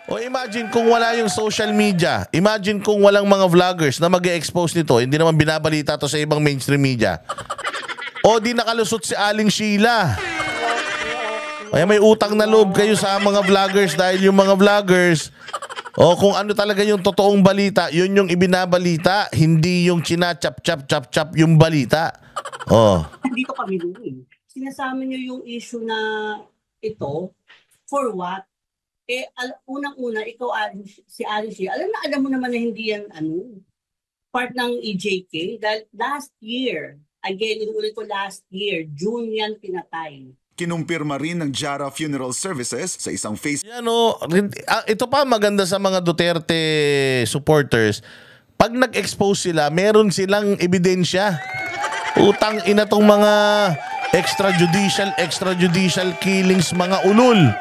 O imagine kung wala yung social media. Imagine kung walang mga vloggers na mag-e-expose nito. Hindi naman binabalita to sa ibang mainstream media. O di nakalusot si Aling Sheila. Kaya may utang na loob kayo sa mga vloggers dahil yung mga vloggers, o kung ano talaga yung totoong balita, yun yung ibinabalita, hindi yung china-chap-chap-chap-chap yung balita. Oh. Dito kami doon. Sinasama nyo yung issue na ito, for what? Unang-una, ikaw, si Alice, alam mo naman na hindi yan part ng EJK. Dahil last year, again, inulit ko last year, June yan pinatay. Kinumpirma rin ng Jara Funeral Services sa isang Facebook. Yan ito pa maganda sa mga Duterte supporters. Pag nag-expose sila, meron silang ebidensya. Utang ina tong mga extrajudicial killings, mga ulol.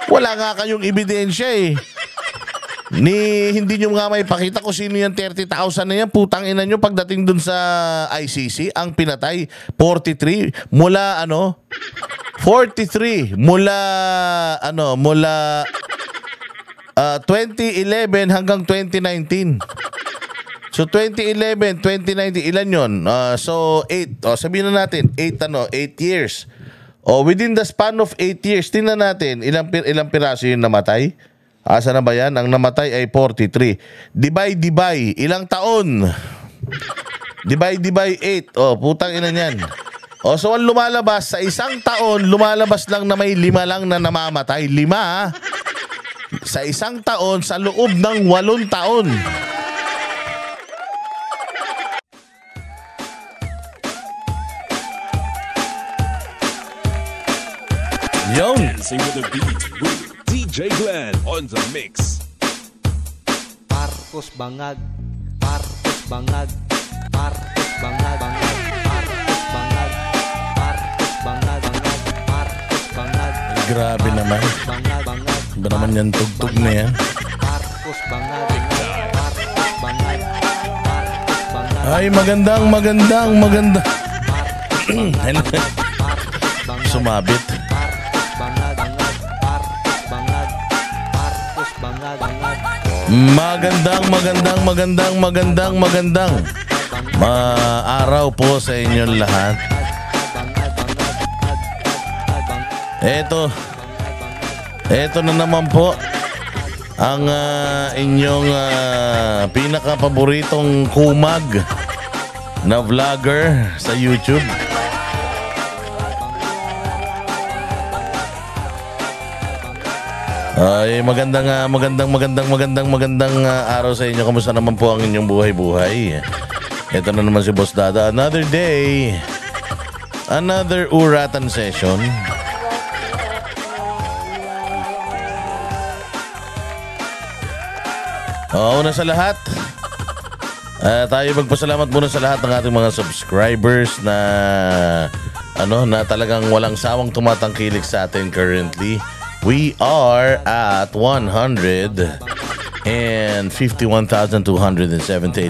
Wala nga kayong ebidensya eh. Hindi nyo nga may pakita kung sino yung 30,000 na yan. Putang ina nyo pagdating dun sa ICC, ang pinatay 43 mula 43 mula 2011 hanggang 2019. So 2011, 2019, ilan yun? So 8, sabihin na natin 8 years. Within the span of 8 years, tingnan natin ilang piraso yung namatay. Asa na ba yan? Ang namatay ay 43. Divide, ilang taon? Divide 8. Putang ina niyan. So ang lumalabas sa isang taon, lumalabas lang na may 5 lang na namamatay. 5 sa isang taon sa loob ng 8 taon. Yo! Dancing with the beat with DJ Glenn on the mix. Marcos Bangag, Marcos Bangag, Marcos Bangag, Marcos Bangag, Marcos Bangag, Marcos Bangag. Grabe naman. Iba naman yan tugtog na yan. Marcos Bangag, Marcos Bangag, Marcos Bangag. Ay, maganda. Sumabit. Magandang araw po sa inyong lahat. Eto na naman po ang inyong pinaka-paboritong kumag na vlogger sa YouTube. Ay, magandang araw sa inyo. Kamusta naman po ang inyong buhay-buhay? Ito na naman si Boss Dada. Another day. Another uratan session. Una sa lahat, tayo magpasalamat muna sa lahat ng ating mga subscribers na na talagang walang sawang tumatangkilik sa atin currently. We are at 151,278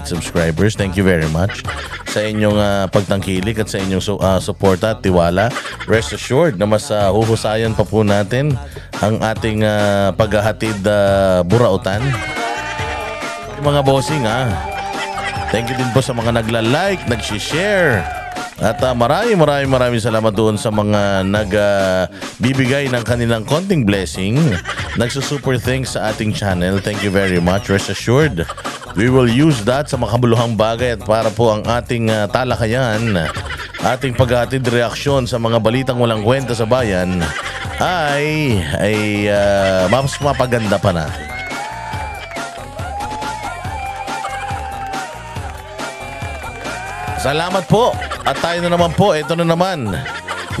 subscribers. Thank you very much sa inyong pagtangkilik at sa inyong suporta at tiwala. Rest assured na mas huhusayan pa po natin ang ating paghahatid burautan. Mga bossing thank you din po sa mga nagla-like, nag-share. At maraming salamat doon sa mga nagbibigay ng kanilang konting blessing, nagsusuper thanks sa ating channel. Thank you very much. Rest assured, we will use that sa makabuluhang bagay at para po ang ating talakayan, ating paghatid reaksyon sa mga balitang walang kwenta sa bayan ay mas mapaganda pa natin. Salamat po. At tayo na naman po, ito na naman.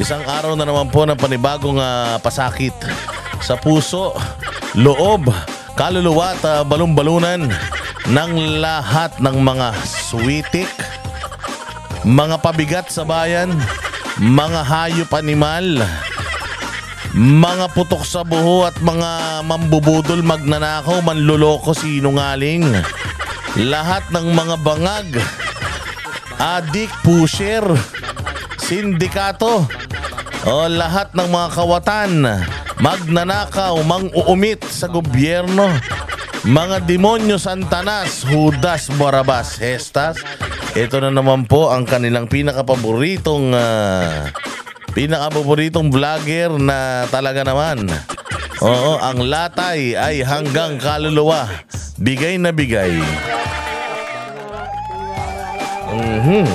Isang araw na naman po ng panibagong pasakit sa puso, loob, kaluluwa at balon-balunan ng lahat ng mga switik, mga pabigat sa bayan, mga hayop animal, mga putok sa buho at mga mambubudol, magnanakaw, manluloko, sinungaling, lahat ng mga bangag, adik, pusher, sindikato, lahat ng mga kawatan, magnanakaw, mang-uumit sa gobyerno, mga demonyo Santanas, Judas, Barabas, Hestas. Ito na naman po ang kanilang pinakapaboritong vlogger na talaga naman. Oo, ang latay ay hanggang kaluluwa. Bigay na bigay.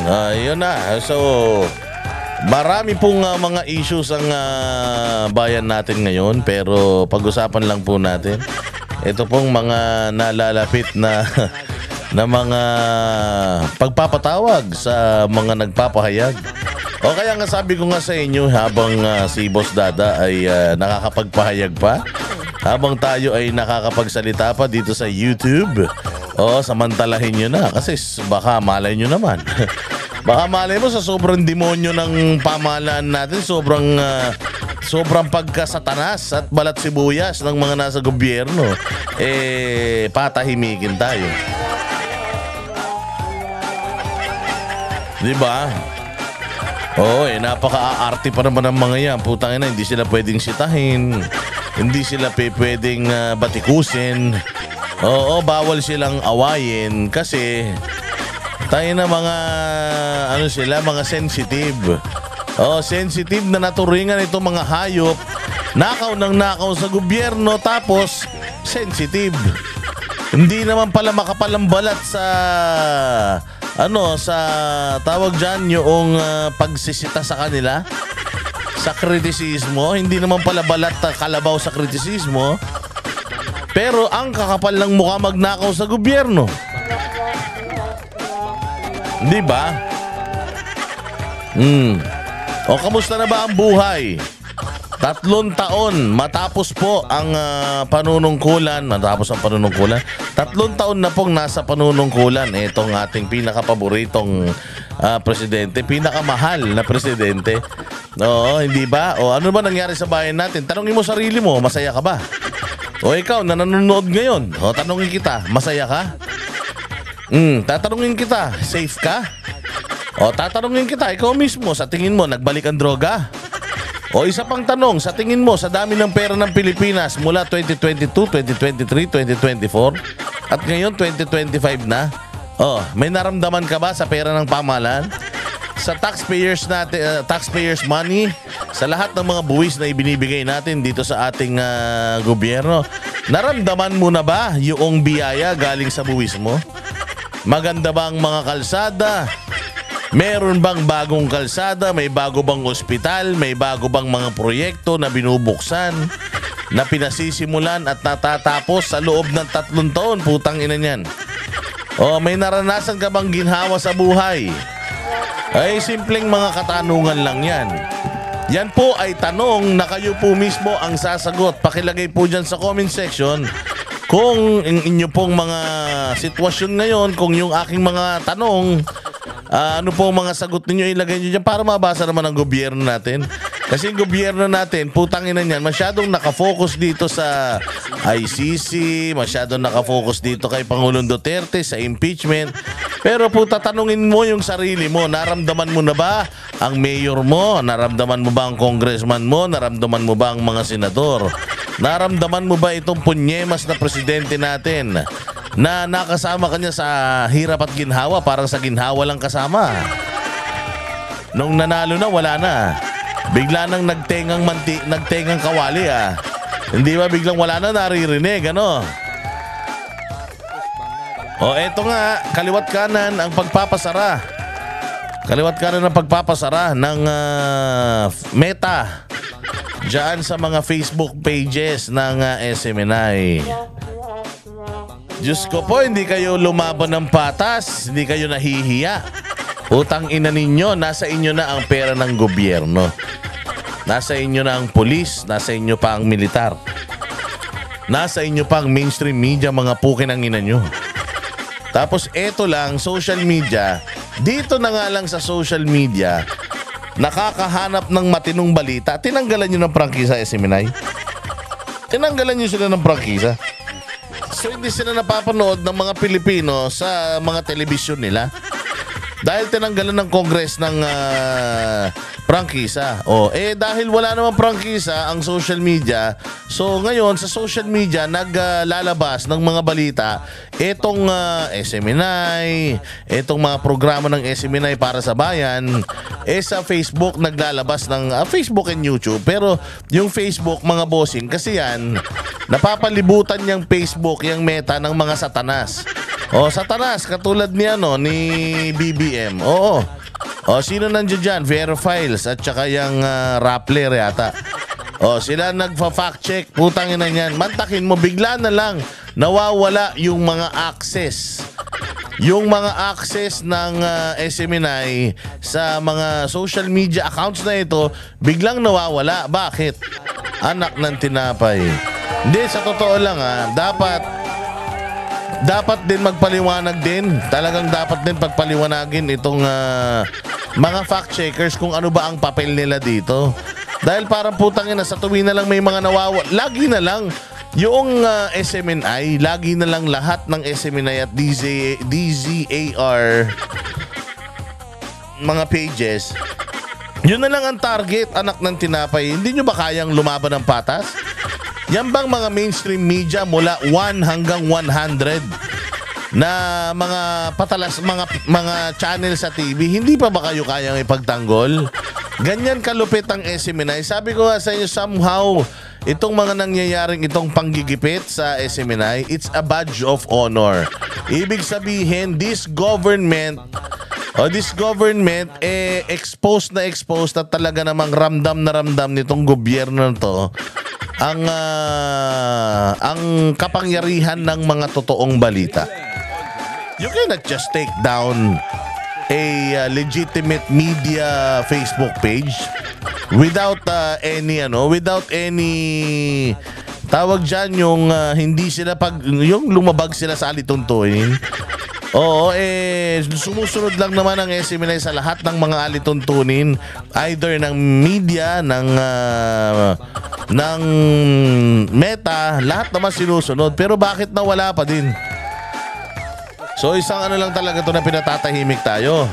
Ayun na. So, marami pong mga issues ang bayan natin ngayon, pero pag-usapan lang po natin ito pong mga nalalapit na mga pagpapatawag sa mga nagpapahayag. O kaya nga sabi ko nga sa inyo, habang si Boss Dada ay nakakapagpahayag pa, habang tayo ay nakakapagsalita pa dito sa YouTube, samantalahin nyo na kasi baka malay nyo naman. Baka malay mo sa sobrang demonyo ng pamahalaan natin, sobrang pagkasatanas at balat sibuyas ng mga nasa gobyerno, patahimikin tayo. Diba? Napaka-aarte pa naman ng mga yan. Putang ina, hindi sila pwedeng sitahin, hindi sila pwedeng batikusin. Bawal silang awayin kasi tayo na mga mga sensitive. Sensitive na naturingan itong mga hayop. Nakaw ng nakaw sa gobyerno tapos sensitive. Hindi naman pala makapalambalat sa sa tawag dyan yung pagsisita sa kanila, sa kritisismo. Hindi naman pala balat kalabaw sa kritisismo, pero ang kakapal ng mukha magnakaw sa gobyerno. Di ba? Kamusta na ba ang buhay? 3 taon matapos po ang panunungkulan. 3 taon na pong nasa panunungkulan itong ating pinakapaboritong presidente, pinakamahal na presidente. Hindi ba? Ano ba nangyari sa bayan natin? Tanungin mo sarili mo, masaya ka ba? Ikaw na nanonood ngayon, tanungin kita, masaya ka? Tatanungin kita, safe ka? Tatanungin kita, ikaw mismo, sa tingin mo nagbalik ang droga? Isa pang tanong, sa tingin mo sa dami ng pera ng Pilipinas mula 2022, 2023, 2024 at ngayon 2025 na, may naramdaman ka ba sa pera ng pamahalaan? Sa taxpayers natin, taxpayers money, sa lahat ng mga buwis na ibinibigay natin dito sa ating gobyerno, naramdaman mo na ba yung biyaya galing sa buwis mo? Maganda ba ang mga kalsada? Meron bang bagong kalsada? May bago bang ospital? May bago bang mga proyekto na binubuksan, na pinasisimulan at natatapos sa loob ng 3 taon? Putang ina niyan. May naranasan ka bang ginhawa sa buhay? Ay, simpleng mga katanungan lang yan. Yan po ay tanong na kayo po mismo ang sasagot. Pakilagay po dyan sa comment section kung inyo pong mga sitwasyon ngayon, kung yung aking mga tanong, ano po mga sagot ninyo, ilagay nyo dyan para mabasa naman ang gobyerno natin. Kasi yung gobyerno natin, putang ina niyan, masyadong nakafocus dito sa ICC, masyadong nakafocus dito kay Pangulong Duterte sa impeachment. Pero puta, tanungin mo yung sarili mo, naramdaman mo na ba ang mayor mo? Naramdaman mo ba ang congressman mo? Naramdaman mo ba ang mga senador? Naramdaman mo ba itong punyemas na presidente natin na nakasama kanya sa hirap at ginhawa, parang sa ginhawa lang kasama? Nung nanalo na, wala na. Bigla nang nagtengang kawali Hindi ba biglang wala na, naririnig, ano? Eto nga, kaliwat kanan ang pagpapasara. Kaliwat kanan ang pagpapasara ng Meta diyan sa mga Facebook pages ng SMNI. Diyos ko po, hindi kayo lumaban ng patas, hindi kayo nahihiya. Utang ina ninyo, nasa inyo na ang pera ng gobyerno. Nasa inyo na ang pulis, nasa inyo pa ang militar. Nasa inyo pa ang mainstream media, mga pukin ang ina nyo. Tapos eto lang, social media, dito na nga lang sa social media, nakakahanap ng matinong balita, tinanggalan nyo ng prangkisa SMNI. Tinanggalan nyo sila ng prangkisa. So hindi sila napapanood ng mga Pilipino sa mga telebisyon nila. Dahil tinanggalan ng Congress ng prangkisa. Dahil wala namang prangkisa ang social media, so ngayon sa social media naglalabas ng mga balita itong SMNI, itong mga programa ng SMNI para sa bayan, sa Facebook naglalabas ng Facebook and YouTube. Pero yung Facebook, mga bossing, kasi yan napapalibutan yung Facebook, yung Meta ng mga satanas. Satanas katulad ni BBM. Sino nandiyan dyan? Verifiles at saka yung Rappler yata. Sila nagfa-fact check. Putang ina niyan. Mantakin mo, bigla na lang nawawala yung mga access. Yung mga access ng SMNI sa mga social media accounts na ito, biglang nawawala. Bakit? Anak ng tinapay. Hindi, sa totoo lang dapat din magpaliwanag din. Talagang dapat din pagpaliwanagin itong mga fact checkers kung ano ba ang papel nila dito. Dahil parang putang ina, sa tuwing na lang may mga lagi na lang yung SMNI, lagi na lang lahat ng SMNI at DZAR mga pages, yun na lang ang target, anak ng tinapay. Hindi nyo ba kayang lumaban ng patas? Yan bang mga mainstream media mula 1 hanggang 100 na mga patalas, mga channel sa TV, hindi pa ba kayo kayang ipagtanggol? Ganyan kalupit ang SMNI. Sabi ko nga sa inyo, somehow itong mga nangyayaring itong panggigipit sa SMNI, it's a badge of honor. Ibig sabihin, this government exposed at talaga namang ramdam na ramdam nitong gobyerno to ang kapangyarihan ng mga totoong balita. You cannot just take down a legitimate media Facebook page without any tawag dyan, yung hindi sila yung lumabag sila sa alituntunin. Sumusunod lang naman ang SMNI sa lahat ng mga alituntunin, either ng media, ng Meta, lahat naman sinusunod. Pero bakit nawala pa din? So isang lang talaga to na pinatatahimik tayo.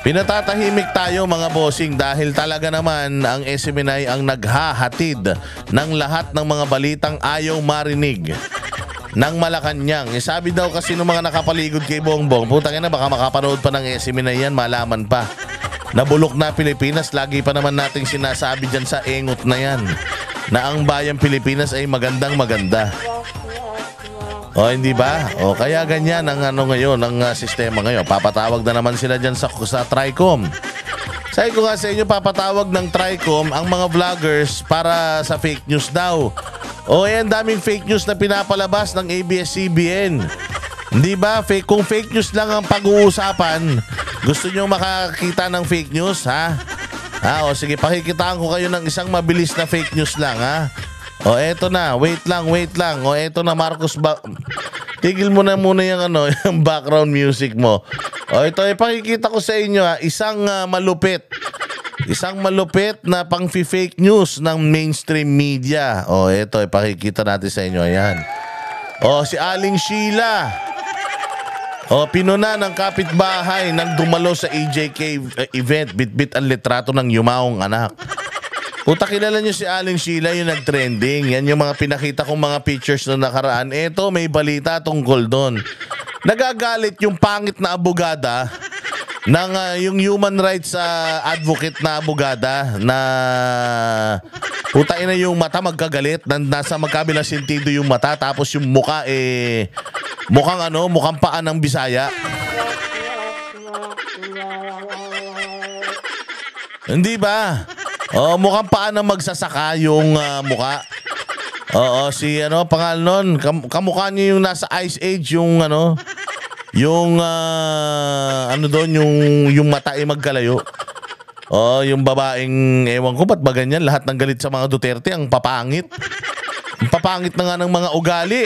Pinatatahimik tayo, mga bossing, dahil talaga naman ang SMNI ang naghahatid ng lahat ng mga balitang ayaw marinig ng Malacanang. Sabi daw kasi ng mga nakapaligod kay Bongbong, putang ina, baka makapanood pa ng SMNI yan, malaman pa. Nabulok na Pilipinas, lagi pa naman nating sinasabi dyan sa engot na yan na ang bayang Pilipinas ay magandang maganda. Hindi ba? Kaya ganyan ang ngayon, ang sistema ngayon. Papatawag na naman sila dyan sa TRICOM. Sabi ko nga sa inyo, papatawag ng TRICOM ang mga vloggers para sa fake news daw. Ang daming fake news na pinapalabas ng ABS-CBN. Hindi ba? Kung fake news lang ang pag-uusapan, gusto nyo makakita ng fake news, ha? Sige, pakikitaan ko kayo ng isang mabilis na fake news lang, ha? Eto na. Wait lang. Eto na, Marcos. Tigil mo na muna yung yung background music mo. Ito, ipakikita ko sa inyo, ha? Isang malupit na pang-fake news ng mainstream media. Ito, ipakikita natin sa inyo. Ayan. Si Aling Sheila. Pinuna ng kapitbahay nang dumalo sa EJK event, bitbit ang litrato ng yumaong anak. Puta, kilala nyo si Aling Sheila, yung nag-trending. Yan yung mga pinakita kong mga pictures na nakaraan. Eto, may balita tungkol doon. Nagagalit yung pangit na abogada ng yung human rights advocate na abogada na puta ina, yung mata magkagalit, nasa magkabilang sentido yung mata, tapos yung muka mukhang paan ng Bisaya. Hindi ba? Mukhang paan ng magsasaka yung muka. Si pangalan nun, kamukha niyo yung nasa Ice Age, yung yung mata ay magkalayo. Yung babaeng, ewan ko ba't ba ganyan, lahat ng galit sa mga Duterte, ang papangit. Ang papangit na nga ng mga ugali.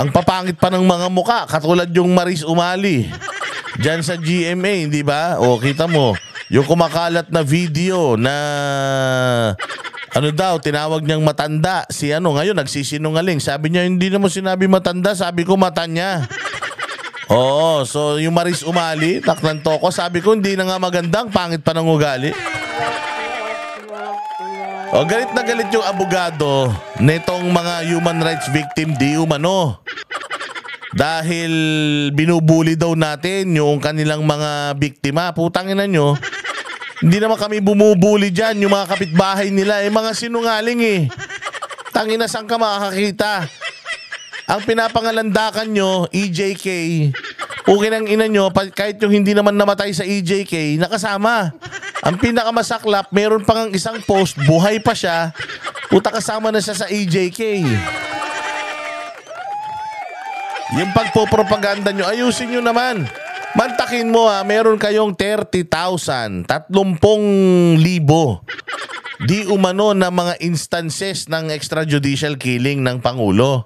Ang papangit pa ng mga muka, katulad yung Maris Umali diyan sa GMA, hindi ba? Kita mo, yung kumakalat na video na tinawag niyang matanda. Ngayon nagsisinungaling. Sabi niya, hindi naman sinabi matanda, sabi ko mata niya. Oo, so yung Maris Umali, naklanto ko, sabi ko hindi na nga magandang, pangit pa ng ugali. O galit na galit yung abogado nitong mga human rights victim di umano. Dahil binubuli daw natin yung kanilang mga biktima. Putangin na nyo, hindi naman kami bumubuli dyan. Yung mga kapitbahay nila, mga sinungaling eh. Tangina, saan ka makakakita? Ang pinapangalandakan nyo, EJK, ukin ang ina nyo, kahit yung hindi naman namatay sa EJK, nakasama. Ang pinakamasaklap, meron pang isang post, buhay pa siya, puta kasama na siya sa EJK. Yung pagpopropaganda nyo, ayusin nyo naman. Mantakin mo meron kayong 30,000, 30,000 di umano na mga instances ng extrajudicial killing ng Pangulo.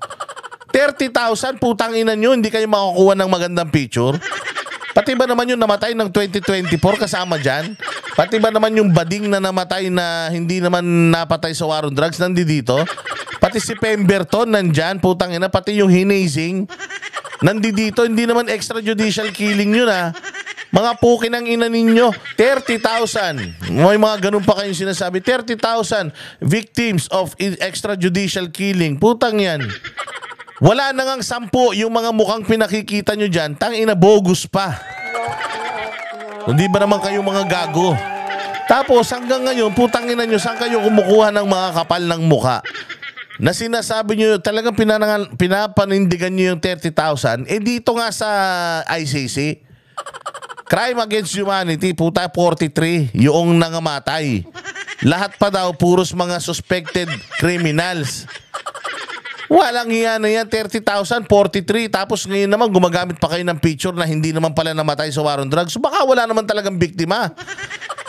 30,000, putang ina nyo, hindi kayo makakuha ng magandang picture. Pati ba naman yung namatay ng 2024 kasama dyan? Pati ba naman yung bading na namatay na hindi naman napatay sa war on drugs nandito? Pati si Pemberton nandyan, putang ina, pati yung Hinazing nandito, hindi naman extrajudicial killing yun Mga pukin ng ina ninyo, 30,000. May mga ganun pa kayong sinasabi, 30,000 victims of extrajudicial killing. Putang yan. Wala na ngang 10 yung mga mukhang pinakikita nyo dyan, tangina bogus pa. Hindi ba naman kayo mga gago? Tapos hanggang ngayon, putang ina nyo, saan kayo kumukuha ng mga kapal ng mukha? Na sinasabi nyo, talagang pinapanindigan nyo yung 30,000, dito nga sa ICC, Crime Against Humanity, puta 43, yung nangamatay. Lahat pa daw, puros mga suspected criminals. Walang hiya na yan, 30,000, 43, tapos ngayon naman gumagamit pa kayo ng picture na hindi naman pala namatay sa war on drugs. So baka wala naman talagang biktima.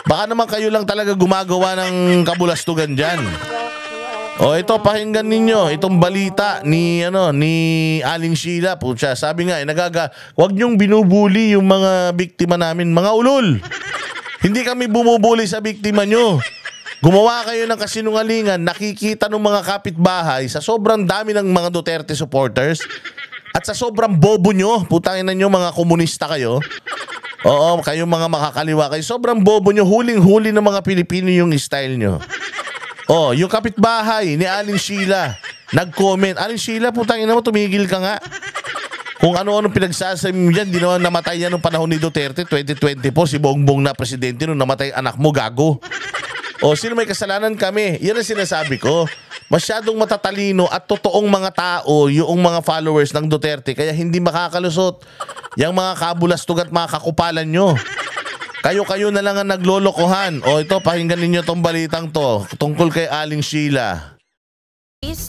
Baka naman kayo lang talaga gumagawa ng kabulastugan dyan. O ito, pakinggan ninyo itong balita ni Aling Sheila po siya. Sabi nga, wag niyong binubuli yung mga biktima namin, mga ulol. Hindi kami bumubuli sa biktima nyo. Gumawa kayo ng kasinungalingan, nakikita ng mga kapitbahay sa sobrang dami ng mga Duterte supporters at sa sobrang bobo nyo, putangin na nyo mga komunista kayo. Oo, kayo mga makakaliwa kayo. Sobrang bobo nyo, huling-huli ng mga Pilipino yung style nyo. Oh, yung kapitbahay ni Aling Sheila, nag-comment. Aling Sheila, putangin na mo, tumigil ka nga. Kung ano-ano pinagsasabi mo dyan, di naman namatay yan noong panahon ni Duterte, 2020 po, si Bongbong na presidente nung namatay anak mo, gago. O, sino may kasalanan kami? Yan ang sinasabi ko. Masyadong matatalino at totoong mga tao yung mga followers ng Duterte, kaya hindi makakalusot yung mga kabulastog at mga kakupalan nyo. Kayo-kayo na lang ang naglolokohan. O ito, pakinggan ninyo tong balitang to tungkol kay Aling Sheila.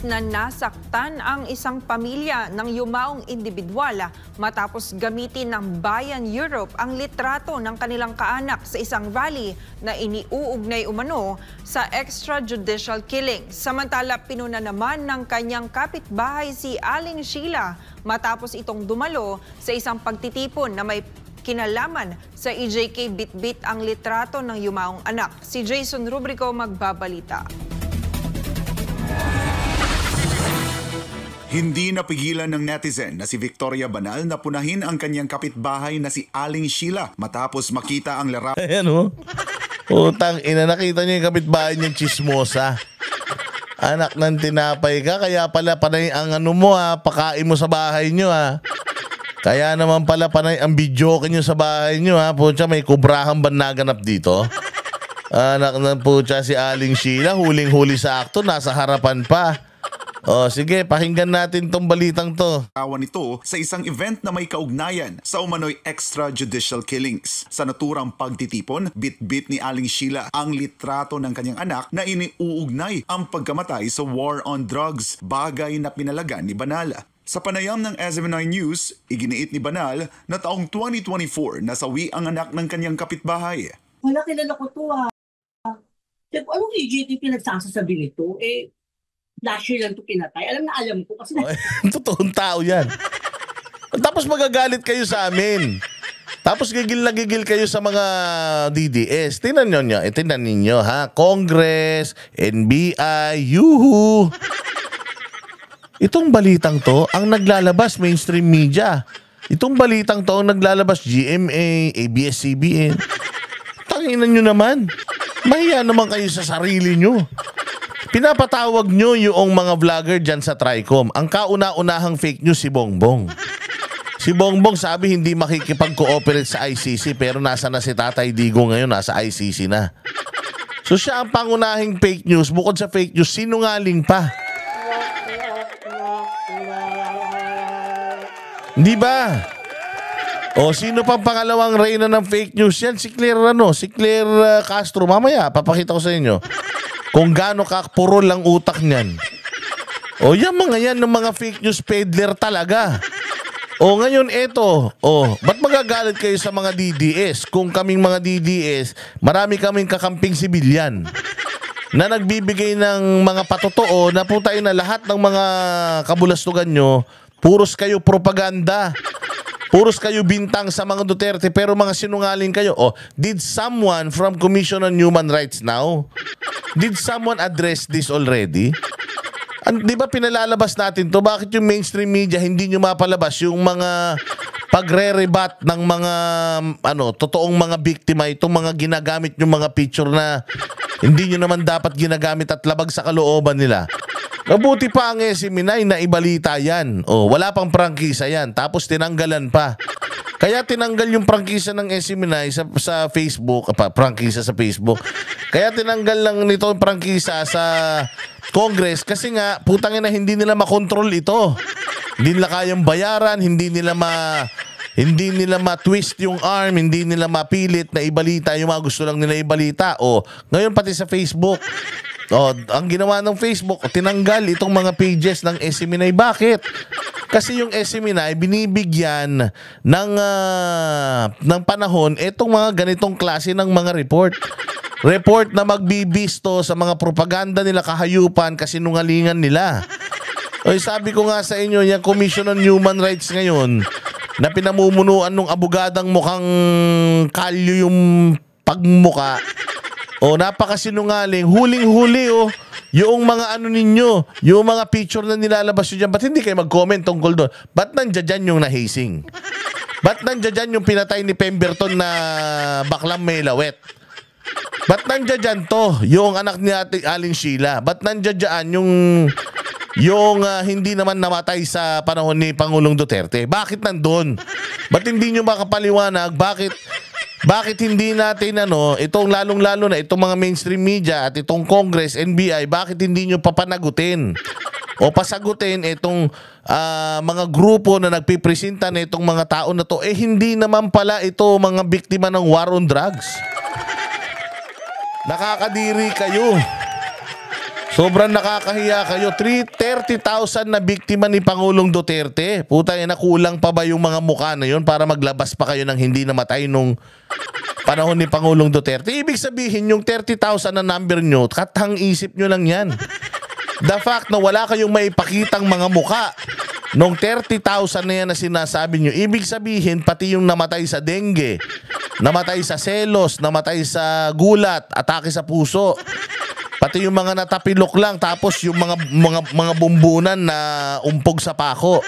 Na nasaktan ang isang pamilya ng yumaong individual matapos gamitin ng Bayan Europe ang litrato ng kanilang kaanak sa isang rally na iniuugnay umano sa extrajudicial killing. Samantala, pinuna naman ng kanyang kapitbahay si Aling Sheila matapos itong dumalo sa isang pagtitipon na may kinalaman sa EJK bitbit ang litrato ng yumaong anak. Si Jason Rubrico magbabalita. Hindi napigilan ng netizen na si Victoria Banal na punahin ang kanyang kapitbahay na si Aling Sheila matapos makita ang larawan. Ayan o. Utang ina, nakita niyo yung kapitbahay niyang chismosa. Anak ng tinapay ka, kaya pala panay ang mo pakain mo sa bahay niyo Kaya naman pala panay ang videoke niyo sa bahay niyo Pucha, may kubrahan ba naganap dito? Anak ng pucha si Aling Sheila, huling-huli sa akto, nasa harapan pa. O sige, pakinggan natin tong balitang to. Awan ito sa isang event na may kaugnayan sa umano'y extrajudicial killings. Sa naturang pagtitipon, bit-bit ni Aling Sheila ang litrato ng kanyang anak na iniuugnay ang pagkamatay sa war on drugs, bagay na pinalagan ni Banal. Sa panayam ng SMNI News, iginiit ni Banal na taong 2024 nasawi ang anak ng kanyang kapitbahay. Wala, kilala ko to anong EJT pinagsasasabi nito? Last year lang ito pinatay. Alam ko kasi Totoong tao yan. Tapos magagalit kayo sa amin. Tapos gigil na gigil kayo sa mga DDS. Tingnan ninyo Congress, NBI, yuhu. Itong balitang to, ang naglalabas mainstream media. Itong balitang to ang naglalabas GMA, ABS-CBN. Tanginan nyo naman. Mahiya naman kayo sa sarili nyo. Pinapatawag nyo yung mga vlogger dyan sa Tricom. Ang kauna-unahang fake news si Bongbong. Si Bongbong sabi hindi makikipag-cooperate sa ICC pero nasa na si Tatay Digo ngayon, nasa ICC na. So siya ang pangunahing fake news. Bukod sa fake news, sinungaling pa. Di ba? O sino pang pangalawang reyna ng fake news yan? Si Claire Castro. Mamaya papakita ko sa inyo kung gaano kakpurol ang utak niyan. O yan mga yan ng mga fake news peddler talaga. O ngayon eto, ba't magagalit kayo sa mga DDS? Kung kaming mga DDS, marami kaming kakamping sibilyan na nagbibigay ng mga patotoo na putay na lahat ng mga kabulastugan nyo, puros kayo propaganda. Puros kayo bintang sa mga Duterte pero mga sinungaling kayo. Did someone from Commission on Human Rights now? Did someone address this already? Di ba pinalalabas natin to? Bakit yung mainstream media hindi nyo mapalabas yung mga pagre-rebat ng mga totoong mga biktima, itong mga ginagamit yung mga picture na hindi nyo naman dapat ginagamit at labag sa kalooban nila? Mabuti pa ang SMNI na ibalita yan. Wala pang prangkisa yan. Tapos tinanggalan pa. Kaya tinanggal yung prangkisa ng SMNI sa Facebook. Prangkisa sa Facebook. Kaya tinanggal lang nito yung prangkisa sa Congress kasi nga, putangin na hindi nila makontrol ito. Hindi nila kayang bayaran, hindi nila ma-twist yung arm, hindi nila mapilit na ibalita yung mga gusto lang nila ibalita. Ngayon pati sa Facebook. Ang ginawa ng Facebook, tinanggal itong mga pages ng SMNI. Bakit? Kasi yung SMNI binibigyan ng panahon itong mga ganitong klase ng mga report. Report na magbibisto sa mga propaganda nila, kahayupan, kasinungalingan nila. Sabi ko nga sa inyo, yung Commission on Human Rights ngayon, na pinamumunuan ng abogadang mukhang kalyo yung pagmuka, napakasinungaling, huling-huli yung mga ninyo, yung mga picture na nilalabas nyo dyan, ba't hindi kayo mag-comment tungkol doon? Ba't nandiyan dyan yung nahasing? Ba't nandiyan dyan yung pinatay ni Pemberton na baklang may lawet? Ba't nandiyan dyan to, yung anak ni Ate Aling Sheila? Ba't nandiyan dyan yung hindi naman namatay sa panahon ni Pangulong Duterte? Bakit nandun? Ba't hindi nyo makapaliwanag? Bakit hindi natin itong lalong-lalo na itong mga mainstream media at itong Congress, NBI, bakit hindi nyo papanagutin o pasagutin itong mga grupo na nagpipresenta na itong mga tao na to? Hindi naman pala ito mga biktima ng war on drugs. Nakakadiri kayo. Sobrang nakakahiya kayo. 30,000 na biktima ni Pangulong Duterte. Putang ina, kulang pa ba yung mga mukha na yun para maglabas pa kayo ng hindi namatay nung panahon ni Pangulong Duterte? Ibig sabihin, yung 30,000 na number nyo, katang isip nyo lang yan. The fact na wala kayong maipakitang mga mukha nung 30,000 na yan na sinasabi nyo, ibig sabihin, pati yung namatay sa dengue, namatay sa selos, namatay sa gulat, atake sa puso, pati yung mga natapilok lang, tapos yung mga bumbunan na umpog sa pako.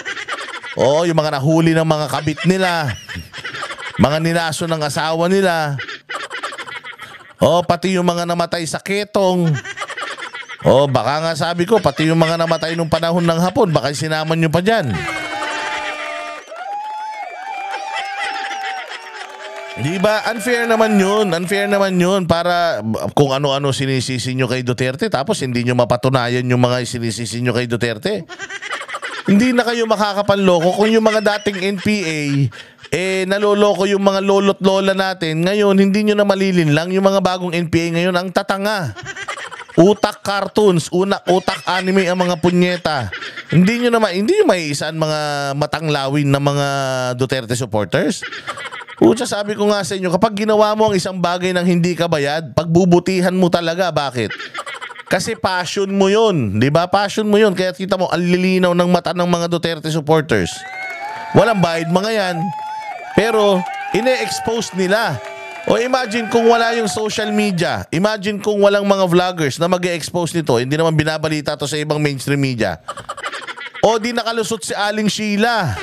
Yung mga nahuli ng mga kabit nila, mga ninaso ng asawa nila. Pati yung mga namatay sa ketong. Baka nga sabi ko, pati yung mga namatay nung panahon ng Hapon, baka sinaman nyo pa dyan. Diba? Unfair naman yun para kung ano-ano sinisisi nyo kay Duterte tapos hindi nyo mapatunayan yung mga sinisisi nyo kay Duterte. Hindi na kayo makakapanloko kung yung mga dating NPA naloloko yung mga lolo't lola natin. Ngayon, hindi nyo na malilinlang yung mga bagong NPA ngayon ang tatanga. Utak cartoons, utak anime ang mga punyeta. Hindi nyo maiisaan mga matanglawin na mga Duterte supporters. Sabi ko nga sa inyo, kapag ginawa mo ang isang bagay ng hindi ka bayad, pagbubutihan mo talaga. Bakit? Kasi passion mo yun. Diba? Passion mo yun. Kaya kita mo, ang lilinaw ng mata ng mga Duterte supporters. Walang bayad mga yan. Pero, ine-expose nila. Imagine kung wala yung social media. Imagine kung walang mga vloggers na mag-e-expose nito. Hindi naman binabalita to sa ibang mainstream media. Di nakalusot si Aling Sheila.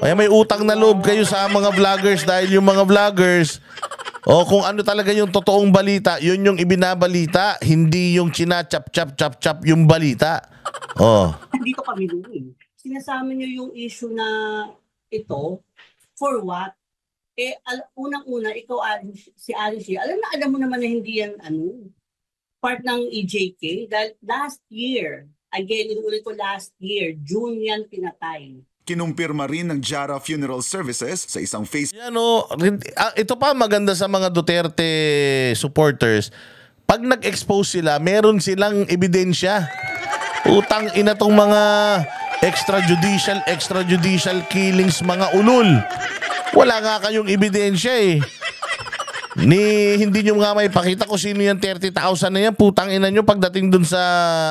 Kaya may utang na loob kayo sa mga vloggers dahil yung mga vloggers, kung ano talaga yung totoong balita, yun yung ibinabalita, hindi yung china-chap-chap-chap-chap yung balita. Dito kami doon. Sinasama niyo yung issue na ito, for what? Unang-una, ikaw, si Alice, alam mo naman na hindi yan, part ng EJK. Dahil last year, again, inuulit ko last year, June yan pinatay. Kinumpirma rin ng Jara Funeral Services sa isang Facebook Yan ito pa maganda sa mga Duterte supporters. Pag nag-expose sila, meron silang ebidensya. Utang ina tong mga extrajudicial killings, mga ulol. Wala nga kayong ebidensya eh. Hindi nyo nga may pakita kung sino yung 30,000 na yan. Putang ina nyo pagdating dun sa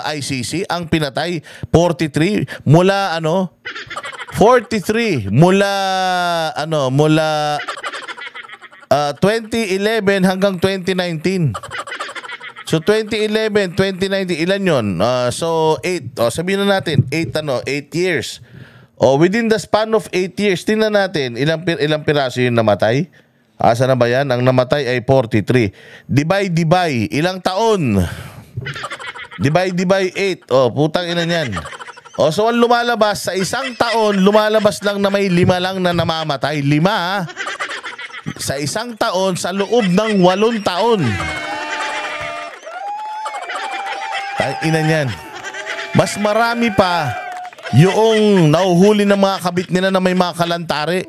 ICC, ang pinatay 43 mula 43 mula 2011 hanggang 2019. So 2011, 2019, ilan yun? So 8, sabihin na natin 8 years. Within the span of 8 years, tingnan natin ilang piraso yung namatay. Asa na ba yan? Ang namatay ay 43. Divide, ilang taon? Divide 8. Putang ina niyan. So ang lumalabas sa isang taon, lumalabas lang na may 5 lang na namamatay. 5 ha? Sa isang taon, sa loob ng 8 taon. Ina niyan. Mas marami pa yung nauhuli ng mga kabit nila na may mga kalantari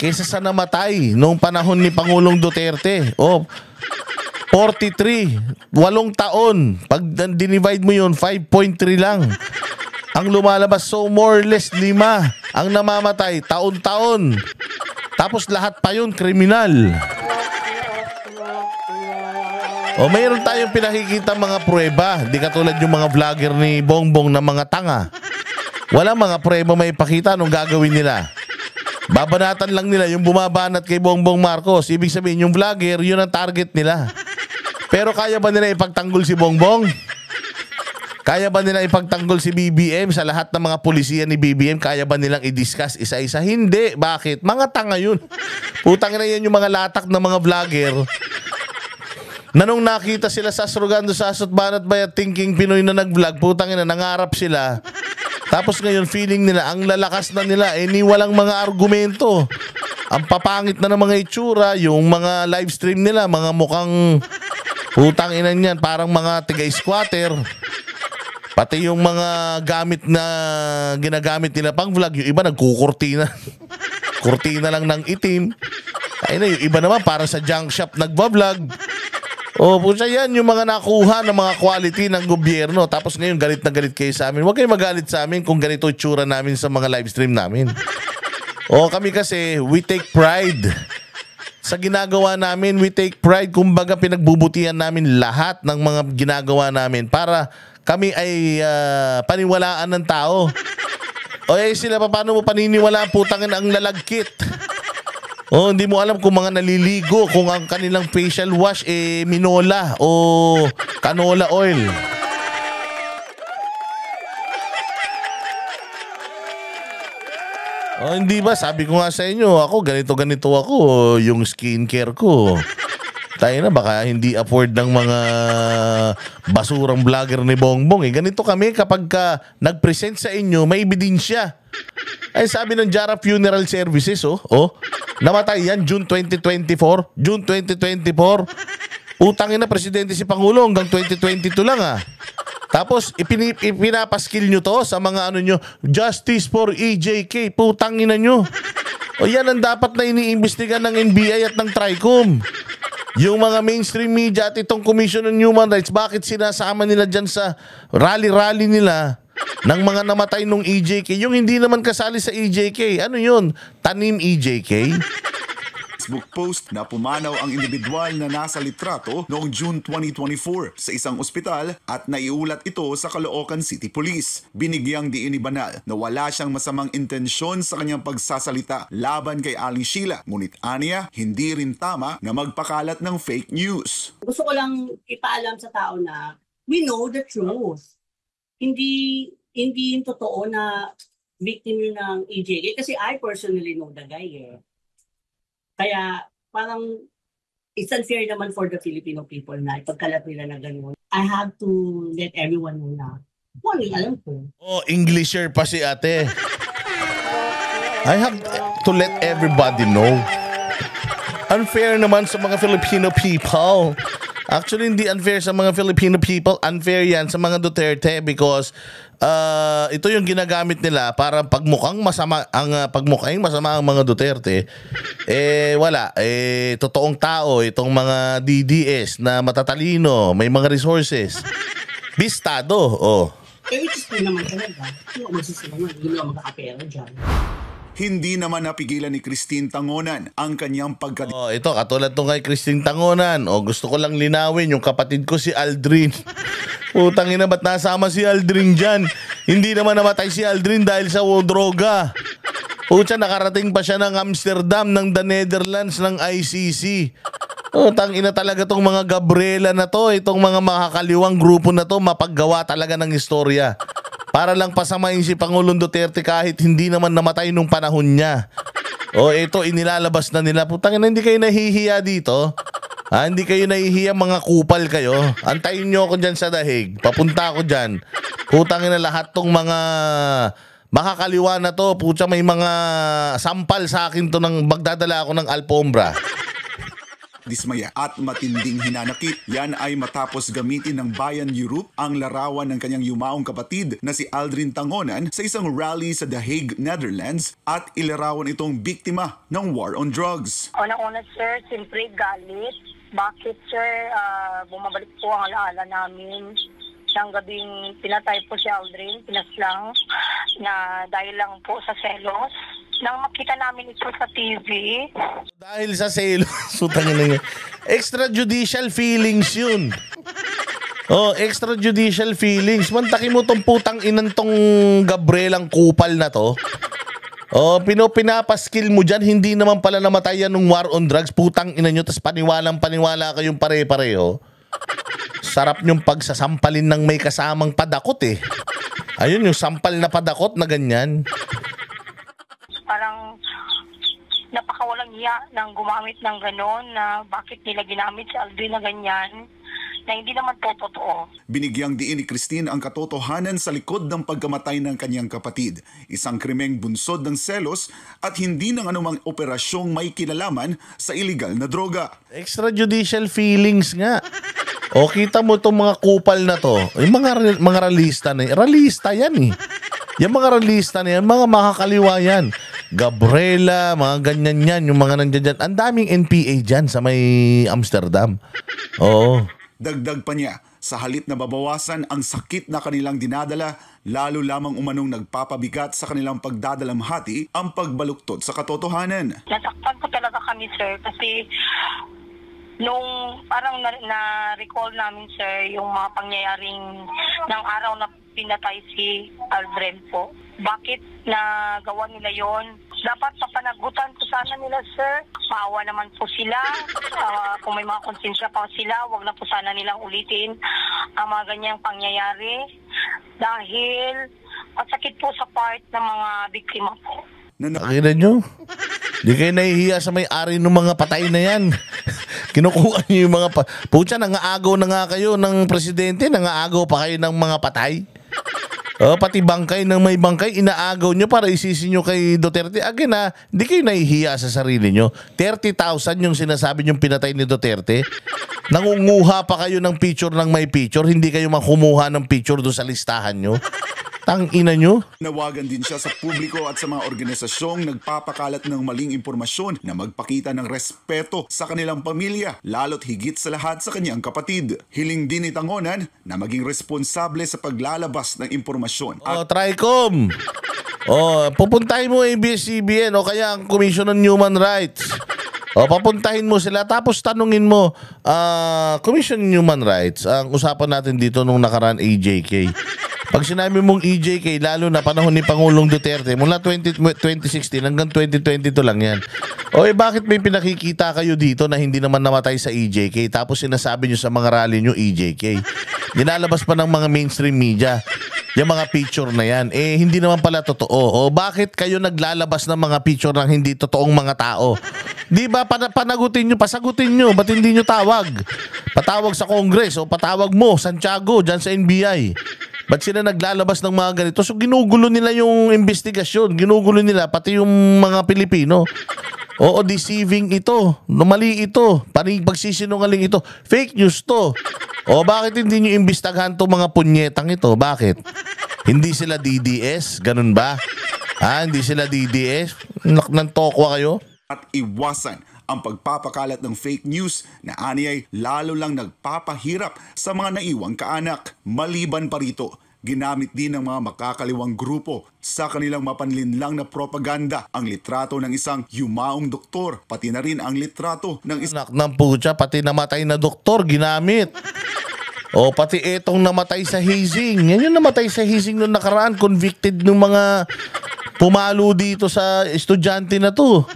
kaysa sa namatay noong panahon ni Pangulong Duterte. 43, 8 taon. Pag dinivide mo yun, 5.3 lang ang lumalabas. So more or less 5 ang namamatay taon-taon. Tapos lahat pa yun kriminal. Mayroon tayong pinakikita mga pruweba. Di katulad yung mga vlogger ni Bongbong na mga tanga. Wala mga pruweba may ipakita nung gagawin nila. Babanatan lang nila yung bumabanat kay Bongbong Marcos. Ibig sabihin yung vlogger, yun ang target nila. Pero kaya ba nila ipagtanggol si Bongbong? Kaya ba nila ipagtanggol si BBM sa lahat ng mga pulisiya ni BBM? Kaya ba nilang i-discuss isa-isa? Hindi. Bakit? Mga tanga yun. Putang na yan yung mga latak ng mga vlogger na nung nakita sila sa Srugando sa Banat Bayat thinking Pinoy na nag-vlog, putang ina, nangarap sila. Tapos ngayon feeling nila, ang lalakas na nila, ni walang mga argumento. Ang papangit na ng mga itsura, yung mga live stream nila, mga mukhang putang ina niyan, parang mga tiga-squatter. Pati yung mga gamit na ginagamit nila pang vlog, yung iba nagkukurtina. Kurtina lang ng itim. Ay na, yung iba naman parang sa junk shop nagbablog. Pusa yan, yung mga nakuha ng mga quality ng gobyerno. Tapos ngayon galit na galit kayo sa amin. Huwag kayo magalit sa amin kung ganito itsura namin sa mga live stream namin. Kami kasi, we take pride sa ginagawa namin. We take pride. Kumbaga pinagbubutihan namin lahat ng mga ginagawa namin para kami ay paniwalaan ng tao. Sila pa, paano mo paniniwalaan? Putangin ang lalagkit. Hindi mo alam kung mga naliligo, kung ang kanilang facial wash minola o canola oil. Hindi ba? Sabi ko nga sa inyo, ako ganito ako, yung skincare ko. Tayo na, baka hindi afford ng mga basurang vlogger ni Bongbong. Ganito kami kapag nag-present sa inyo, may ebidensya. Ay sabi ng Jara Funeral Services, namatay yan June 2024. June 2024. Utangin na presidente si Pangulo hanggang 2022 lang Tapos ipinapaskil nyo to sa mga nyo, Justice for EJK. Putangin na nyo. Yan ang dapat na iniimbestigan ng NBI at ng TRICOM. Yung mga mainstream media at itong Commission on Human Rights, bakit sinasama nila dyan sa rally-rally nila ng mga namatay nung EJK? Yung hindi naman kasali sa EJK, ano yun? Tanim EJK? Facebook post na pumanaw ang individual na nasa litrato noong June 2024 sa isang ospital at naiulat ito sa Caloocan City Police. Binigyang diin ni Banal na wala siyang masamang intensyon sa kanyang pagsasalita laban kay Aling Sheila, ngunit aniya, hindi rin tama na magpakalat ng fake news. Gusto ko lang ipaalam sa tao na we know the truth. Hindi yung totoo na victim yun ng EJK kasi I personally know the guy eh. Kaya parang it's unfair naman for the Filipino people na ipagkalat nila na gano'n. I have to let everyone know na kung ano yung alam ko. Oh, Englisher pa si ate. I have to let everybody know. Unfair naman sa mga Filipino people. Actually, hindi unfair sa mga Filipino people. Unfair yan sa mga Duterte because ito yung ginagamit nila para pagmukhang masama ang mga Duterte. Wala. Totoong tao itong mga DDS na matatalino, may mga resources. Bistado. Oh. Which is naman talaga. Hindi naman, hindi naman makakapera dyan. Hindi naman napigilan ni Christine Tangonan ang kanyang Oh, ito katulad tong kay Christine Tangonan. Oh, gusto ko lang linawin yung kapatid ko si Aldrin. Putang ina, ba't nasama si Aldrin dyan? Hindi naman namatay si Aldrin dahil sa droga. Pucha, nakarating pa siya ng Amsterdam, ng the Netherlands, ng ICC. Oh, tangina talaga tong mga Gabriela na to, itong mga makakaliwang grupo na to, mapaggawa talaga ng istorya. Para lang pasamahin si Pangulong Duterte kahit hindi naman namatay nung panahon niya. O ito, inilalabas na nila. Putang ina, hindi kayo nahihiya dito? Hindi kayo nahihiya, mga kupal kayo? Antayin nyo ako dyan sa dahig. Papunta ako dyan. Putang ina, lahat tong mga makakaliwa na to. Pucha, may mga sampal sa akin to ng magdadala ako ng alpombra. Dismaya at matinding hinanakit. Yan ay matapos gamitin ng Bayan Europe ang larawan ng kanyang yumaong kapatid na si Aldrin Tangonan sa isang rally sa The Hague, Netherlands at ilarawan itong biktima ng war on drugs. Una-una sir, siyempre galit. Bakit sir, bumabalik po ang alaala namin ng gabing pinatay po si Aldrin, pinaslang na dahil lang po sa selos. Nang makita namin ito sa TV. Dahil sa selos, sutangin na yun. Extrajudicial feelings yun. Oh, extrajudicial feelings. Mantakin mo tong putang inan tong Gabrielang kupal na to. Oh, pinapaskill mo dyan. Hindi naman pala namatay yan ng war on drugs. Putang ina nyo. Tas paniwalang paniwala kayong pare-pareho. Sarap nyong pagsasampalin ng may kasamang padakot eh. Ayun yung sampal na padakot na ganyan. Parang napakawalang hiya nang gumamit ng gano'n na bakit nila ginamit si Aldrin na ganyan na hindi naman po totoo. Binigyang diin ni Christine ang katotohanan sa likod ng pagkamatay ng kanyang kapatid. Isang krimeng bunsod ng selos at hindi ng anumang operasyong may kinalaman sa illegal na droga. Extrajudicial feelings nga. O kita mo itong mga kupal na to. Yung mga ralista na yan. Ralista yan eh. Yung mga ralista na yan, mga makakaliwa yan. Gabriela, mga ganyan yan. Yung mga nandiyan dyan. Ang daming NPA dyan sa may Amsterdam. Oo. Dagdag pa niya, sa halip na babawasan ang sakit na kanilang dinadala, lalo lamang umanong nagpapabigat sa kanilang pagdadalamhati ang pagbaluktot sa katotohanan. Nasaktan po talaga kami sir kasi nung parang na-recall namin sir yung mga pangyayaring ng araw na pinatay si Aldrin po. Bakit nagawa nila yon? Dapat papanagutan po sana nila sir. Maawa naman po sila. Kung may mga konsensya pa sila, wag na po sana nilang ulitin ang mga ganyang pangyayari. Dahil masakit po sa part ng mga biktima po. Nakita nyo? Di kayo nahihiya sa may-ari ng mga patay na yan. Kinukuha nyo yung mga Pucha, nangaagaw na nga kayo ng presidente, nangaagaw pa kayo ng mga patay. Pati bangkay ng may bangkay, inaagaw nyo para isisi nyo kay Duterte. Again hindi kayo nahihiya sa sarili nyo. 30,000 yung sinasabi nyong pinatay ni Duterte. Nangunguha pa kayo ng picture ng may picture, hindi kayo makumuha ng picture doon sa listahan nyo. Tangina nyo. Nawagan din siya sa publiko at sa mga organisasyong nagpapakalat ng maling impormasyon na magpakita ng respeto sa kanilang pamilya, lalo't higit sa lahat sa kanyang kapatid. Hiling din ni Tangonan na maging responsable sa paglalabas ng impormasyon. Tricom. Pupuntahin mo ABS-CBN o kaya ang Commission on Human Rights. Papuntahin mo sila tapos tanungin mo, Commission on Human Rights, ang usapan natin dito nung nakaraan EJK. Pag sinabi mong EJK, lalo na panahon ni Pangulong Duterte, mula 2016 hanggang 2022 lang yan. Bakit may pinakikita kayo dito na hindi naman namatay sa EJK tapos sinasabi nyo sa mga rally nyo EJK? Dinalabas pa ng mga mainstream media. yung mga picture na yan. Eh, hindi naman pala totoo. O bakit kayo naglalabas ng mga picture ng hindi totoong mga tao? Di ba, panagutin nyo, pasagutin nyo. Ba't hindi nyo tawag? Patawag sa Congress o patawag mo, Santiago, dyan sa NBI. Ba't sila naglalabas ng mga ganito? So, ginugulo nila yung investigasyon. Ginugulo nila, pati yung mga Pilipino. Oo, deceiving ito. Mali ito. Pagsisinungaling ito. Fake news to. O bakit hindi nyo imbistagahan itong mga punyetang ito? Bakit? Hindi sila DDS? Ganun ba? Hindi sila DDS? Nantokwa kayo? At iwasan ang pagpapakalat ng fake news na aniyay lalo lang nagpapahirap sa mga naiwang kaanak. Maliban pa rito, ginamit din ng mga makakaliwang grupo sa kanilang mapanlinlang na propaganda ang litrato ng isang yumaong doktor, pati na rin ang litrato ng isang Anak ng putya, pati namatay na doktor, ginamit. O pati etong namatay sa hazing. Yan yung namatay sa hazing noong nakaraan, convicted ng mga pumalo dito sa estudyante na to.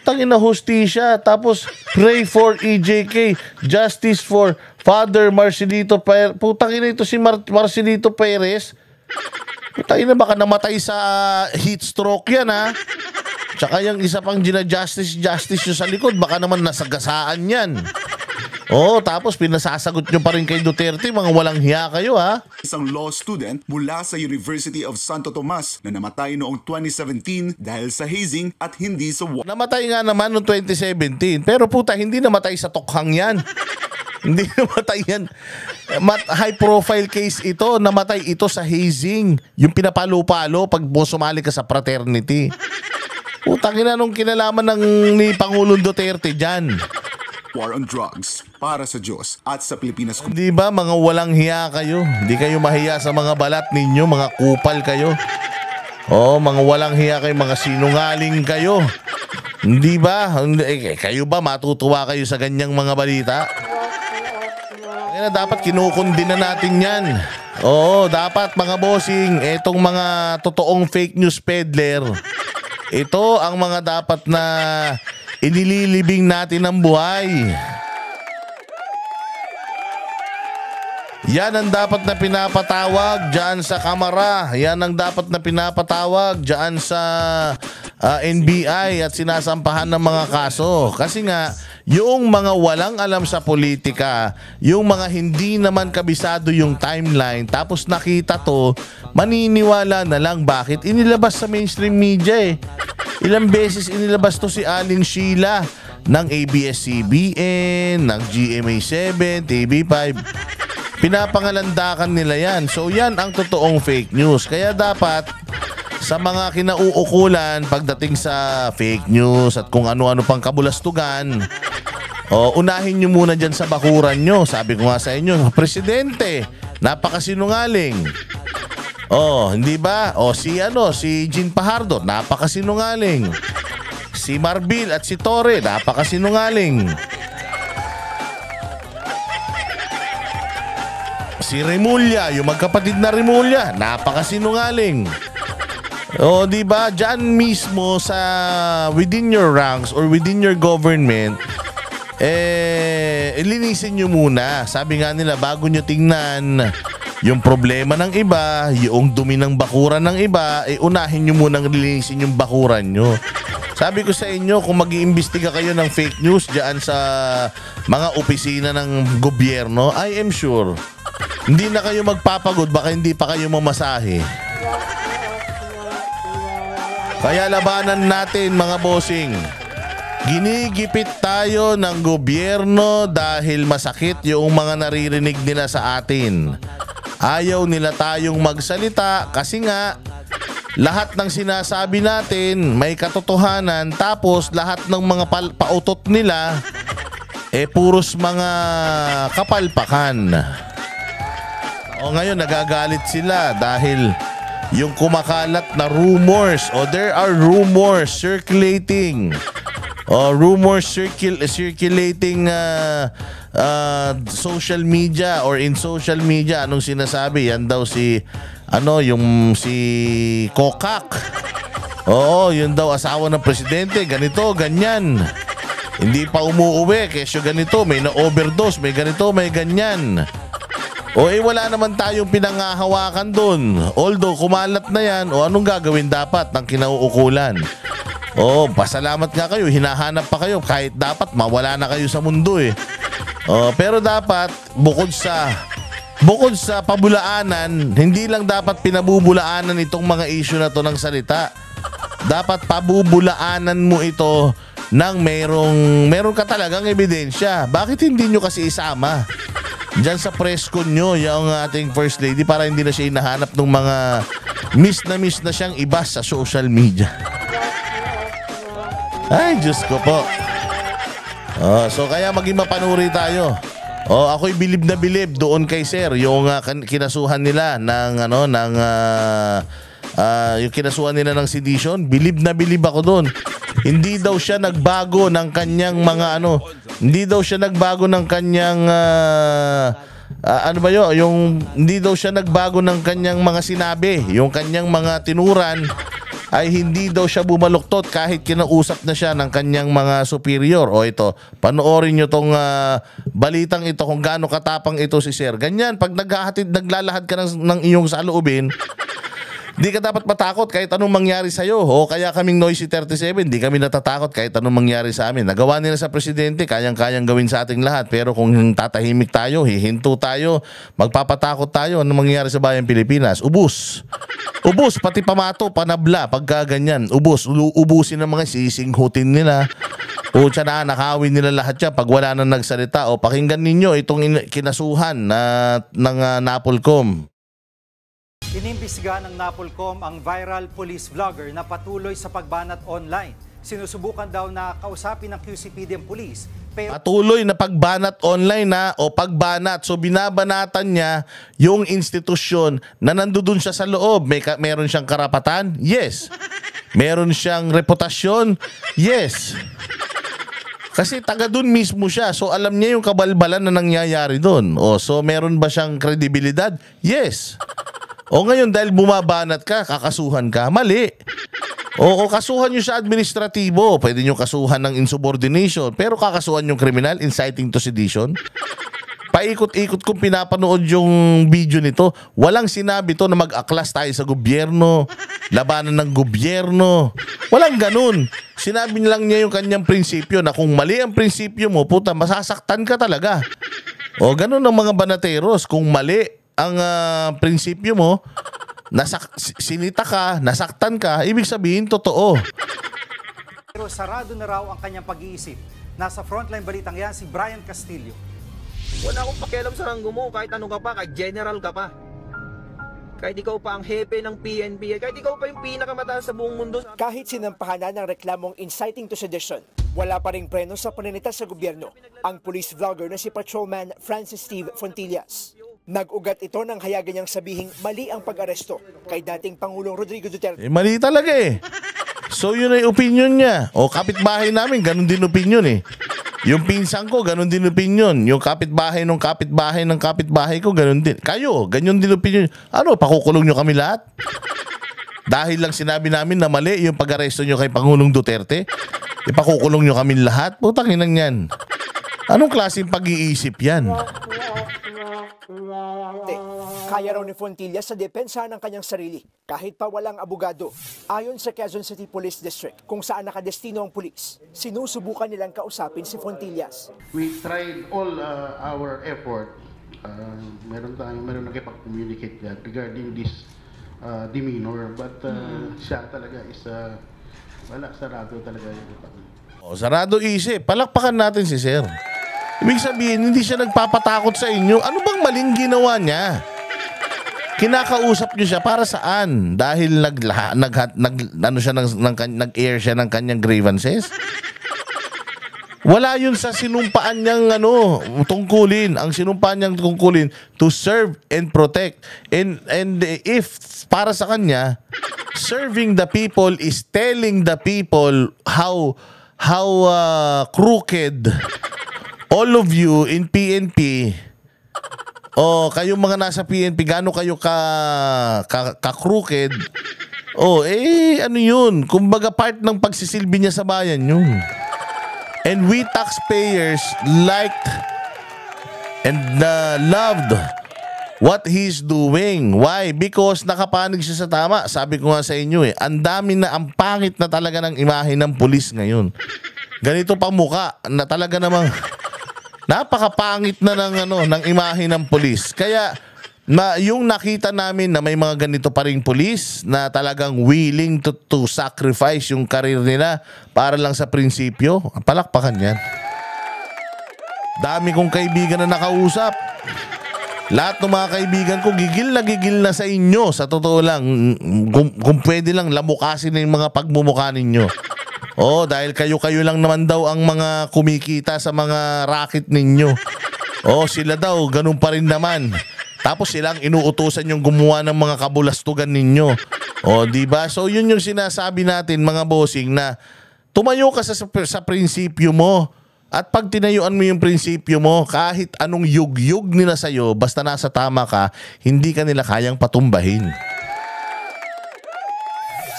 Tangin na hustisya. Tapos pray for EJK, justice for Father Marcelito Perez. Putangin na ito si Marcelito Perez. Putangin na baka namatay sa heat stroke yan ha. Tsaka yung isa pang justice nyo sa likod, baka naman nasagasaan yan. Oo, tapos pinasasagot nyo pa rin kay Duterte, mga walang hiya kayo ha. isang law student mula sa University of Santo Tomas na namatay noong 2017 dahil sa hazing at hindi sa Namatay nga naman noong 2017, pero puta, hindi namatay sa tokhang yan. Hindi namatay yan. High profile case ito, namatay ito sa hazing. Yung pinapalo-palo pag sumali ka sa fraternity. Putang ina nung kinalaman ni Pangulong Duterte dyan. war on drugs para sa Diyos at sa Pilipinas. Di ba mga walang hiya kayo? Hindi kayo mahiya sa mga balat ninyo, mga kupal kayo. Oh, mga walang hiya kayo, mga sinungaling kayo. Hindi ba? Kayo ba matutuwa kayo sa ganyang mga balita? Kaya dapat kinukundina natin yan. Oo, dapat mga bossing, etong mga totoong fake news peddler, ito ang mga dapat na inililibing natin ang buhay. Yan ang dapat na pinapatawag dyan sa kamara. Yan ang dapat na pinapatawag dyan sa NBI at sinasampahan ng mga kaso. Kasi nga, yung mga walang alam sa politika, yung mga hindi naman kabisado yung timeline, tapos nakita to, maniniwala na lang. Bakit? Inilabas sa mainstream media eh. Ilang beses inilabas to si Aling Sheila ng ABS-CBN, ng GMA7, TV5. Pinapangalandakan nila yan. So yan ang totoong fake news. Kaya dapat sa mga kinauukulan pagdating sa fake news at kung ano-ano pang kabulastugan, unahin nyo muna dyan sa bakuran nyo. Sabi ko nga sa inyo, Presidente, napakasinungaling. Hindi ba? Si Jean Fajardo, napakasinungaling. Si Marbil at si Torre, napakasinungaling. Si Remulla, yung magkapatid na Remulla, napakasinungaling. Di ba? Diyan mismo sa within your ranks or within your government, linisin nyo muna. Sabi nga nila, bago nyo tingnan yung problema ng iba, yung dumi ng bakuran ng iba, unahin nyo munang linisin yung bakuran nyo. Sabi ko sa inyo, kung mag-iimbestiga kayo ng fake news dyan sa mga opisina ng gobyerno, I am sure, hindi na kayo magpapagod, baka hindi pa kayo mamasahe. Kaya labanan natin mga bossing. Ginigipit tayo ng gobyerno dahil masakit yung mga naririnig nila sa atin. Ayaw nila tayong magsalita kasi nga lahat ng sinasabi natin may katotohanan, tapos lahat ng mga pautot nila puros mga kapalpakan. Ngayon nagagalit sila dahil yung kumakalat na rumors, there are rumors circulating. Rumors circulating social media or in social media. Anong sinasabi? Yan daw si si Kokak. Yun daw asawa ng presidente, ganito, ganyan. Hindi pa umuuwi, kesyo ganito, may na-overdose, may ganito, may ganyan. O wala naman tayong pinangahawakan doon. Although kumalat na yan, o anong gagawin dapat ng kinauukulan? O pasalamat nga kayo, hinahanap pa kayo kahit dapat mawala na kayo sa mundo eh. O, pero dapat bukod sa pabulaanan, hindi lang dapat pinabubulaanan itong mga issue na to ng salita. Dapat pabubulaanan mo ito ng meron ka talagang ebidensya. Bakit hindi nyo kasi isama diyan sa press con nyo yung ating First Lady para hindi na siya hinahanap ng mga miss na siyang iba sa social media? Ay, Diyos ko po. So kaya maging mapanuri tayo. Ako'y bilib na bilib doon kay Sir yung kinasuhan nila ng yung kinasuhan nila ng sedition. Bilib na bilib ako doon. Hindi daw siya nagbago ng kanyang mga hindi daw siya nagbago ng kanyang hindi daw siya nagbago ng kanyang mga sinabi. Yung kanyang mga tinuran ay hindi daw siya bumaluktot kahit kinausap na siya ng kanyang mga superior. O ito, panoorin nyo tong balitang ito kung gaano katapang ito si Sir. Ganyan, pag naglalahad ka ng iyong saloobin, di ka dapat matakot kahit anong mangyari sa'yo. O kaya kaming Noisy 37, di kami natatakot kahit anong mangyari sa amin. Nagawa nila sa presidente, kayang-kayang gawin sa ating lahat. Pero kung tatahimik tayo, hihinto tayo, magpapatakot tayo, anong mangyari sa bayang Pilipinas? Ubus, pati pamato, panabla, pagka ganyan. Ubusin ng mga sisinghutin nila. Pucha na, nakawin nila lahat yan pag wala nang nagsalita. O pakinggan ninyo itong kinasuhan ng Napolcom. Inimbestigahan ng Napolcom ang viral police vlogger na patuloy sa pagbanat online. Sinusubukan daw na kausapin ng QCPD ang police. Patuloy na pagbanat online o pagbanat. So binabanatan niya yung institusyon na nandoon siya sa loob. Meron siyang karapatan? Yes. Meron siyang reputasyon? Yes. Kasi taga doon mismo siya. So alam niya yung kabalbalan na nangyayari doon. So meron ba siyang kredibilidad? Yes. Ngayon dahil bumabanat ka, kakasuhan ka, mali. Kasuhan nyo sa administratibo. Pwede nyo kasuhan ng insubordination. Pero kakasuhan yung criminal, inciting to sedition. Paikot-ikot kung pinapanood yung video nito, walang sinabi to na mag-aklas tayo sa gobyerno, labanan ng gobyerno. Walang ganun. Sinabi lang niya yung kanyang prinsipyo na kung mali ang prinsipyo mo, puta, masasaktan ka talaga. Ganun ang mga banateros. Kung mali ang prinsipyo mo, sinita ka, nasaktan ka, ibig sabihin totoo. Pero sarado na raw ang kanyang pag-iisip. Nasa frontline balitang yan si Brian Castillo. Wala akong pakialam sa ranggo mo, kahit ano ka pa, kahit general ka pa. Kahit ikaw pa ang hepe ng PNP, kahit ikaw pa yung pinakamataas sa buong mundo. Kahit sinampahan na ng reklamong inciting to sedition, wala pa ring preno sa paninita sa gobyerno ang police vlogger na si Patrolman Francis Steve Fontillas. Nag-ugat ito ng hayagan niyang sabihing mali ang pag-aresto kay dating Pangulong Rodrigo Duterte. Mali talaga eh. So yun ay opinion niya. Kapitbahay namin, ganun din opinion eh. Yung pinsan ko, ganun din opinion. Yung kapitbahay ng kapitbahay ko, ganun din. Kayo, ganun din opinion. Pakukulong nyo kami lahat? Dahil lang sinabi namin na mali yung pag-aresto nyo kay Pangulong Duterte, ipakukulong nyo kami lahat? Putang inang yan. Anong klaseng pag-iisip yan? Kaya raw ni Fontillas sa depensa ng kanyang sarili kahit pa walang abogado. Ayon sa Quezon City Police District kung saan nakadestino ang pulis, sinusubukan nilang kausapin si Fontillas. We tried all our effort. Meron nakipag-communicate regarding this demeanor, but siya talaga is sarado talaga yung sarado isip. Palakpakan natin si Sir. Ibig sabihin, hindi siya nagpapatakot sa inyo. Ano bang maling ginawa niya? Kinakausap niyo siya para saan? Dahil nag-air siya ng kanyang grievances? Wala yun sa sinumpaan niyang tungkulin. Ang sinumpaan niyang tungkulin to serve and protect. And if para sa kanya, serving the people is telling the people how crooked all of you in PNP, kayong mga nasa PNP, gaano kayo ka-crooked, ano yun? Kumbaga part ng pagsisilbi niya sa bayan yun. And we taxpayers liked and loved what he's doing. Why? Because nakapanig siya sa tama. Sabi ko nga sa inyo ang pangit na talaga ng imahe ng pulis ngayon. Ganito pa mukha na talaga namang napakapangit na ng imahe ng pulis. Kaya yung nakita namin na may mga ganito pa ring pulis na talagang willing to sacrifice yung karir nila para lang sa prinsipyo, palakpakan yan. Dami kong kaibigan na nakausap. Lahat ng mga kaibigan ko gigil na sa inyo. Sa totoo lang, kung pwede lang lamukasin na yung mga pagmumukha ninyo. Dahil kayo lang naman daw ang mga kumikita sa mga racket ninyo. Sila daw, ganun pa rin naman. Tapos silang inuutusan yung gumawa ng mga kabulastugan ninyo. Diba? So yun yung sinasabi natin mga bossing na tumayo ka sa prinsipyo mo. At pag tinayuan mo yung prinsipyo mo, kahit anong yugyug nila sa'yo, basta nasa tama ka, hindi ka nila kayang patumbahin.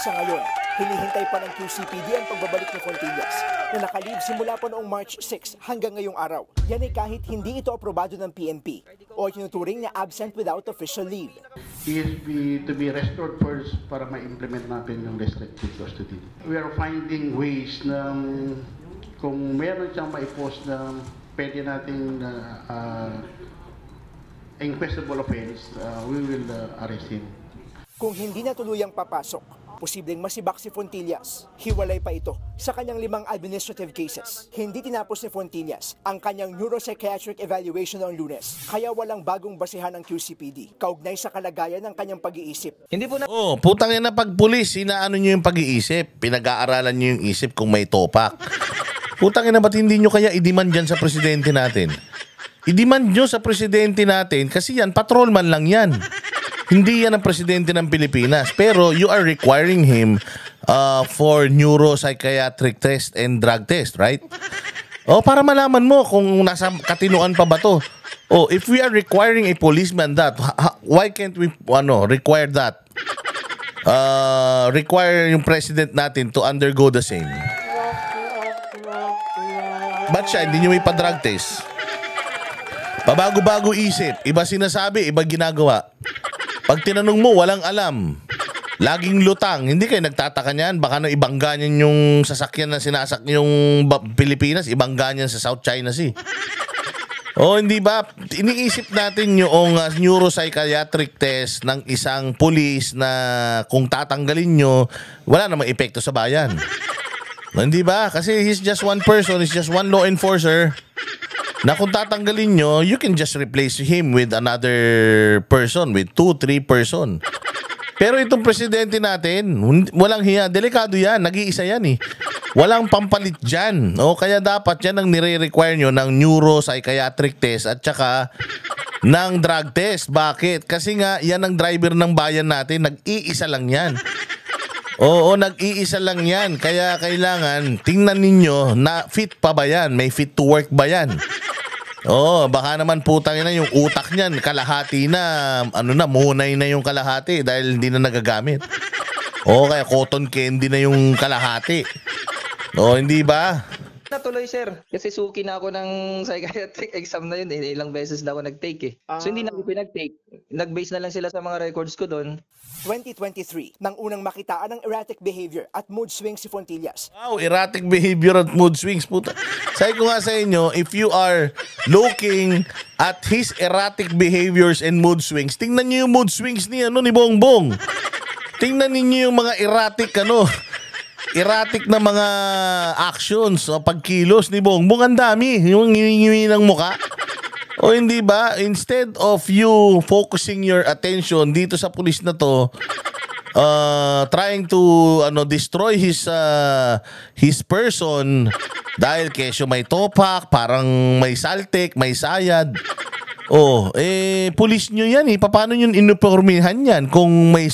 Sa ngayon, hinihintay pa ng QCPD ang pagbabalik ni Fontillas na nakalib simula pa noong March 6 hanggang ngayong araw. Yan ay kahit hindi ito aprobado ng PNP o tinuturing na absent without official leave. He is to be restored first para ma-implement natin yung restricted custody. We are finding ways na kung meron siyang maipost na pwede nating inquestable offense, we will arrest him. Kung hindi na tuluyang papasok, posibleng masibak si Fontillas. Hiwalay pa ito sa kanyang 5 administrative cases. Hindi tinapos ni Fontillas ang kanyang neuropsychiatric evaluation noong Lunes, kaya walang bagong basihan ng QCPD kaugnay sa kalagayan ng kanyang pag-iisip. Hindi po na... Putang ina, pag pulis, inaano nyo yung pag-iisip? Pinag-aaralan nyo yung isip kung may topak. Putang ina, ba't hindi nyo kaya i-demand dyan sa presidente natin? I-demand nyo sa presidente natin kasi yan, patrolman lang yan. Hindi yan ang presidente ng Pilipinas. Pero you are requiring him for neuropsychiatric test and drug test, right? Para malaman mo kung nasa katinuan pa ba to. If we are requiring a policeman that, why can't we require that? Require yung president natin to undergo the same. Ba't siya? Hindi nyo may pa-drug test. Pabago-bago isip. Iba sinasabi, iba ginagawa. Pag tinanong mo, walang alam. Laging lutang. Hindi kayo nagtataka niyan. Baka nang ibangga niyan yung sasakyan na sinasak yung Pilipinas, ibangga niyan sa South China Sea. Hindi ba? Iniisip natin yung neuropsychiatric test ng isang pulis na kung tatanggalin nyo, wala namang epekto sa bayan. Hindi ba? Kasi he's just one person, he's just one law enforcer. Na kung tatanggalin nyo, you can just replace him with another person, with 2-3 person. Pero itong presidente natin, walang hiya. Delikado yan, nag-iisa yan eh. Walang pampalit dyan. Kaya dapat yan ang nire-require nyo ng neuropsychiatric test at saka ng drug test. Bakit? Kasi nga, yan ang driver ng bayan natin. Nag-iisa lang yan. Nag-iisa lang yan. Kaya kailangan tingnan ninyo na fit pa ba yan? May fit to work ba yan? Baka naman putang ina yung utak niyan kalahati na, munay na yung kalahati dahil hindi na nagagamit. Kaya cotton candy na yung kalahati. Hindi ba? Natuloy, sir. Kasi suki na ako ng psychiatric exam na yun. Ilang beses na ako nag-take So hindi na ako pinag-take. Nag-base na lang sila sa mga records ko doon. 2023, nang unang makitaan ng erratic behavior at mood swings si Fontillas. Wow, erratic behavior at mood swings. Puta. Sabi ko nga sa inyo, if you are looking at his erratic behaviors and mood swings, tingnan niyo yung mood swings ni Bongbong. Tingnan niyo yung mga erratic na mga actions o pagkilos ni Bongbong. Ang dami, yung ngiwi ng muka. Hindi ba? Instead of you focusing your attention dito sa pulis na to, trying to destroy his person dahil kesyo may topak, parang may saltik, may sayad. Pulis nyo yan eh. Paano nyo inupormihan yan kung may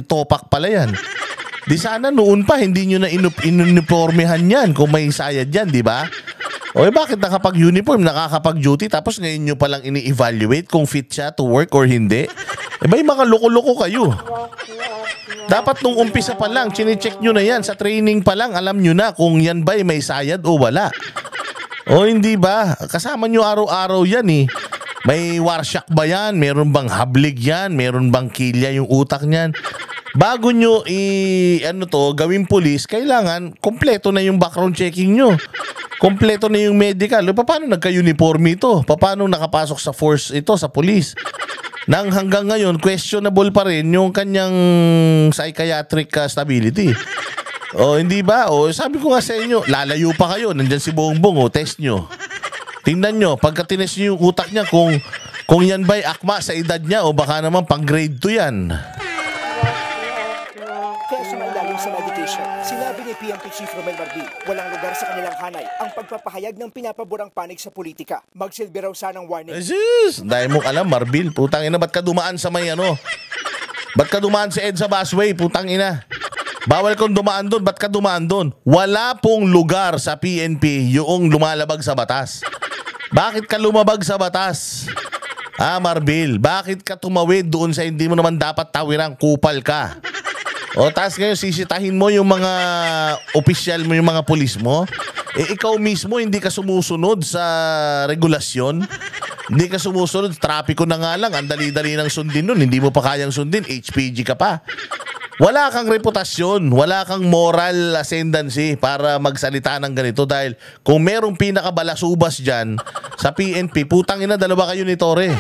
topak pala yan? Di sana noon pa hindi nyo na inupormihan yan kung may sayad yan, di ba? Bakit nakapag-uniform, nakakapag-duty, tapos ngayon nyo palang ini-evaluate kung fit siya to work or hindi? May mga loko-loko kayo. Dapat nung umpisa pa lang, chine-check nyo na yan. Sa training pa lang, alam nyo na kung yan ba may sayad o wala. Hindi ba? Kasama nyo araw-araw yan eh. May warsyak ba yan? Meron bang hablig yan? Meron bang kilya yung utak niyan? Bago nyo gawin pulis, kailangan kompleto na yung background checking nyo. Kompleto na yung medical. Paano nagka-uniforme ito? Paano nakapasok sa force ito, sa pulis? Nang hanggang ngayon, questionable pa rin yung kanyang psychiatric stability. O, hindi ba? O, sabi ko nga sa inyo, lalayo pa kayo. Nandyan si Bongbong, test nyo. Tingnan nyo, pagka tinest nyo yung utak niya, kung yan ba'y akma sa edad niya o baka naman pang grade 2 yan. Kaya sumailalim sa medication, sinabi ni PNP Chief Romel Marbil, walang lugar sa kanilang hanay ang pagpapahayag ng pinapaborang panig sa politika. Magsilbi raw sanang warning. Jesus! Dahil mong alam, Marbil, putang ina, ba't ka dumaan sa may Ba't ka dumaan sa EDSA busway, putang ina? Bawal kong dumaan doon, ba't ka dumaan doon? Wala pong lugar sa PNP yung lumalabag sa batas. Bakit ka lumabag sa batas? Marbil, bakit ka tumawid doon sa hindi mo naman dapat tawirang, kupal ka? O, taas ngayon sisitahin mo yung mga opisyal mo, yung mga pulis mo. Ikaw mismo hindi ka sumusunod sa regulasyon. Hindi ka sumusunod, trapiko na nga lang, ang dali-dali ng sundin nun, hindi mo pa kayang sundin, HPG ka pa. Wala kang reputasyon, wala kang moral ascendancy para magsalita ng ganito dahil kung merong pinakabalasubas dyan sa PNP, putang ina, dalawa kayo ni Torre.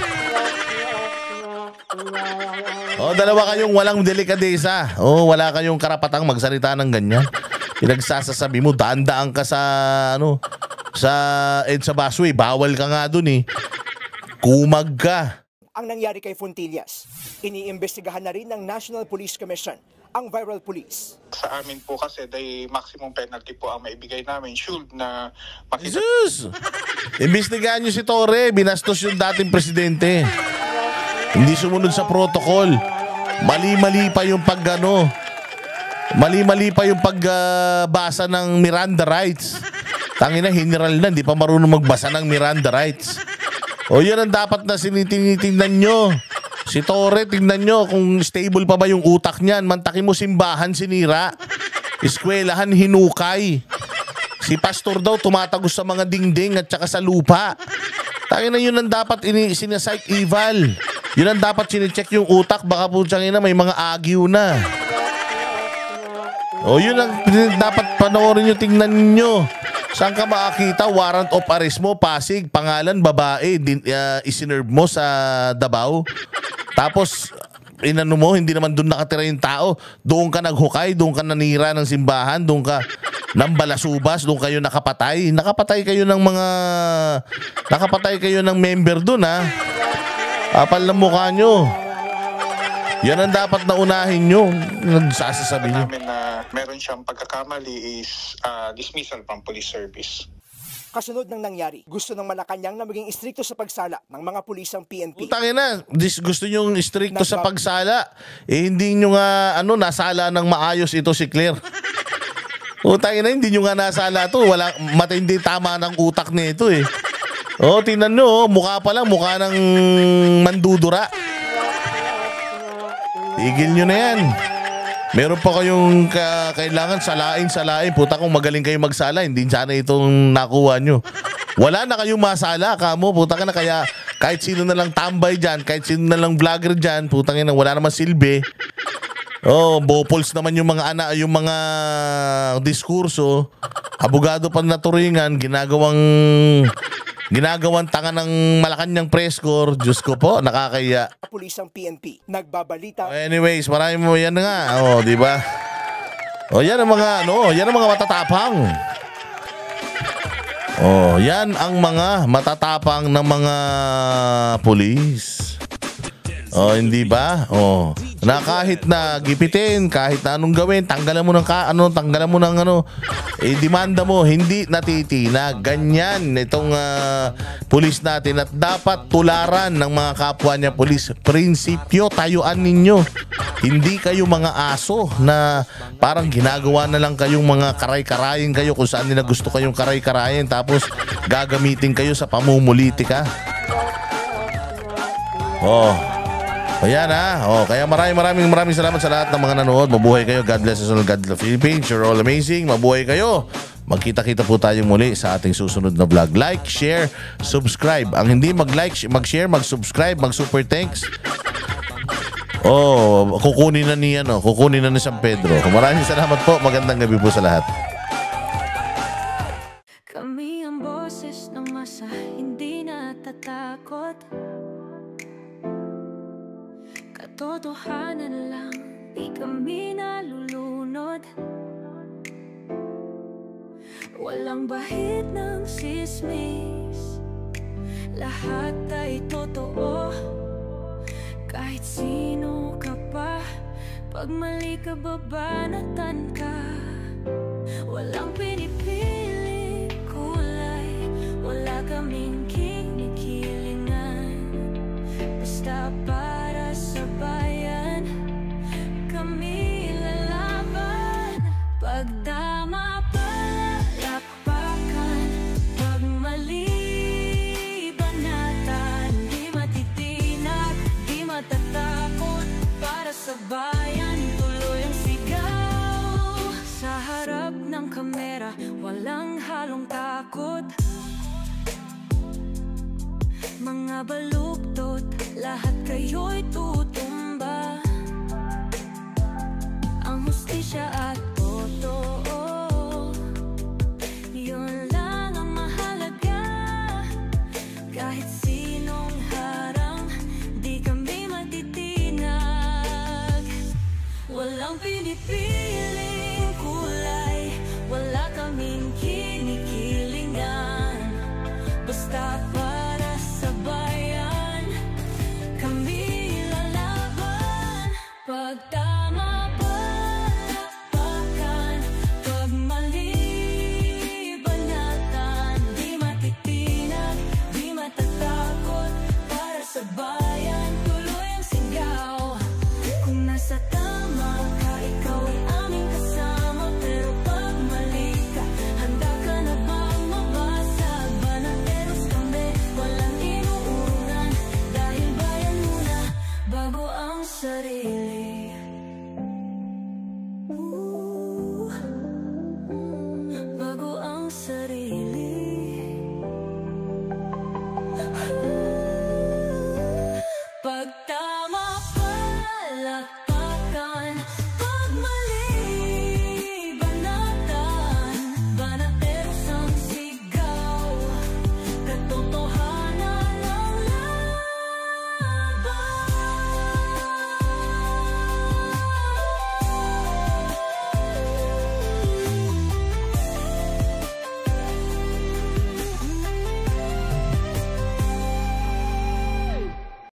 Dalawa kayong walang delikadesa. Wala kayong karapatang magsalita ng ganyan. Pinagsasasabi mo, daan-daan ka sa sa EDSA busway, bawal ka nga dun eh. Kumag ka. Ang nangyari kay Fontillas, iniimbestigahan na rin ng National Police Commission ang viral police. Sa amin po kasi dahil maximum penalty po ang maibigay namin, should na Jesus! Imbestigahan nyo si Torre, binastos yung dating presidente. Hindi sumunod sa protocol. Mali-mali pa yung Mali-mali pa yung pagbasa ng Miranda rights. Tangina, general na, hindi pa marunong magbasa ng Miranda rights. Yan ang dapat na tinitingnan nyo. Si Torre, tingnan nyo kung stable pa ba yung utak niyan. Mantakin mo simbahan, sinira. Eskwelahan, hinukay. Si pastor daw tumatagos sa mga dingding at saka sa lupa. Tangina, yun ang dapat sinasite eval. Yun ang dapat sinicheck yung utak. Baka po tiyangina may mga agyo na. Yun ang dapat panoorin nyo, tingnan nyo. Saan ka makakita? Warrant of arrest mo, Pasig, pangalan, babae, isinerve mo sa Davao. Tapos, inano mo, hindi naman doon nakatira yung tao. Doon ka naghukay, doon ka nanira ng simbahan, doon ka ng balasubas, doon kayo nakapatay. Nakapatay kayo ng member doon, ha? Kapal ng mukha nyo. Yan ang dapat na unahin nyo. Nagsasasabi nyo. Meron siyang pagkakamali is dismissal from police service. Kasunod ng nangyari, gusto ng Malacanang na maging istrikto sa pagsala ng mga pulis ang PNP. Putangin na, gusto nyo istrikto sa pagsala. Hindi nyo nga nasala ng maayos ito si Claire. Putangin na, hindi nyo nga nasala to. Matindi tama ng utak nito eh. Tingnan nyo, mukha pa lang, mukha ng mandudura. Tigil nyo na yan. Meron pa kayong kailangan salain. Puta, kung magaling kayo magsala, hindi sana itong nakuha nyo. Wala na kayong masala, kamo. Puta ka na, kaya kahit sino na lang tambay dyan, kahit sino na lang vlogger dyan, putang ina, wala naman silbi. Bopols naman yung mga yung mga diskurso. Abogado pa na turingan, ginagawang tanga ng Malacanang press corps. Diyos ko po, nakakaya. Pulis ang PNP, nagbabalita. Anyways, marami mo yan nga. Di ba? Yan ang mga yan ang mga matatapang. Yan ang mga matatapang ng mga pulis. Hindi ba? Na kahit na gipitin, kahit na anong gawin, tanggalan mo ng demanda mo, hindi natitinag. Ganyan itong pulis natin at dapat tularan ng mga kapwa niya pulis. Prinsipyo, tayuan ninyo. Hindi kayo mga aso na parang ginagawa na lang kayong mga karay-karayin kayo kung saan nila gusto kayong karay-karayin tapos gagamitin kayo sa pamumulitika. Ayan kaya maraming salamat sa lahat ng mga nanood. Mabuhay kayo. God bless us all. God bless the Philippines. You're all amazing. Mabuhay kayo. Magkita-kita po tayong muli sa ating susunod na vlog. Like, share, subscribe. Ang hindi mag-like, mag-share, mag-subscribe, mag-super thanks. Kukunin na ni San Pedro. Maraming salamat po. Magandang gabi po sa lahat. Kami ang boses ng masa, hindi natatakot. Katotohanan lang, di kami nalulunod. Walang bahid ng sismis, lahat ay totoo. Kahit sino ka pa, pag mali ka babanatan ka. Walang pinipili kulay, wala kaming kinikilingan. Basta para sa bayan, kami lalaban. Pagdama palakpakan, pag mali banatan. Di matitinag, di matatakot, para sa bayan tuloy ang sigaw. Sa harap ng kamera, walang halong takot. Mga baluktot, lahat kayo'y tutok.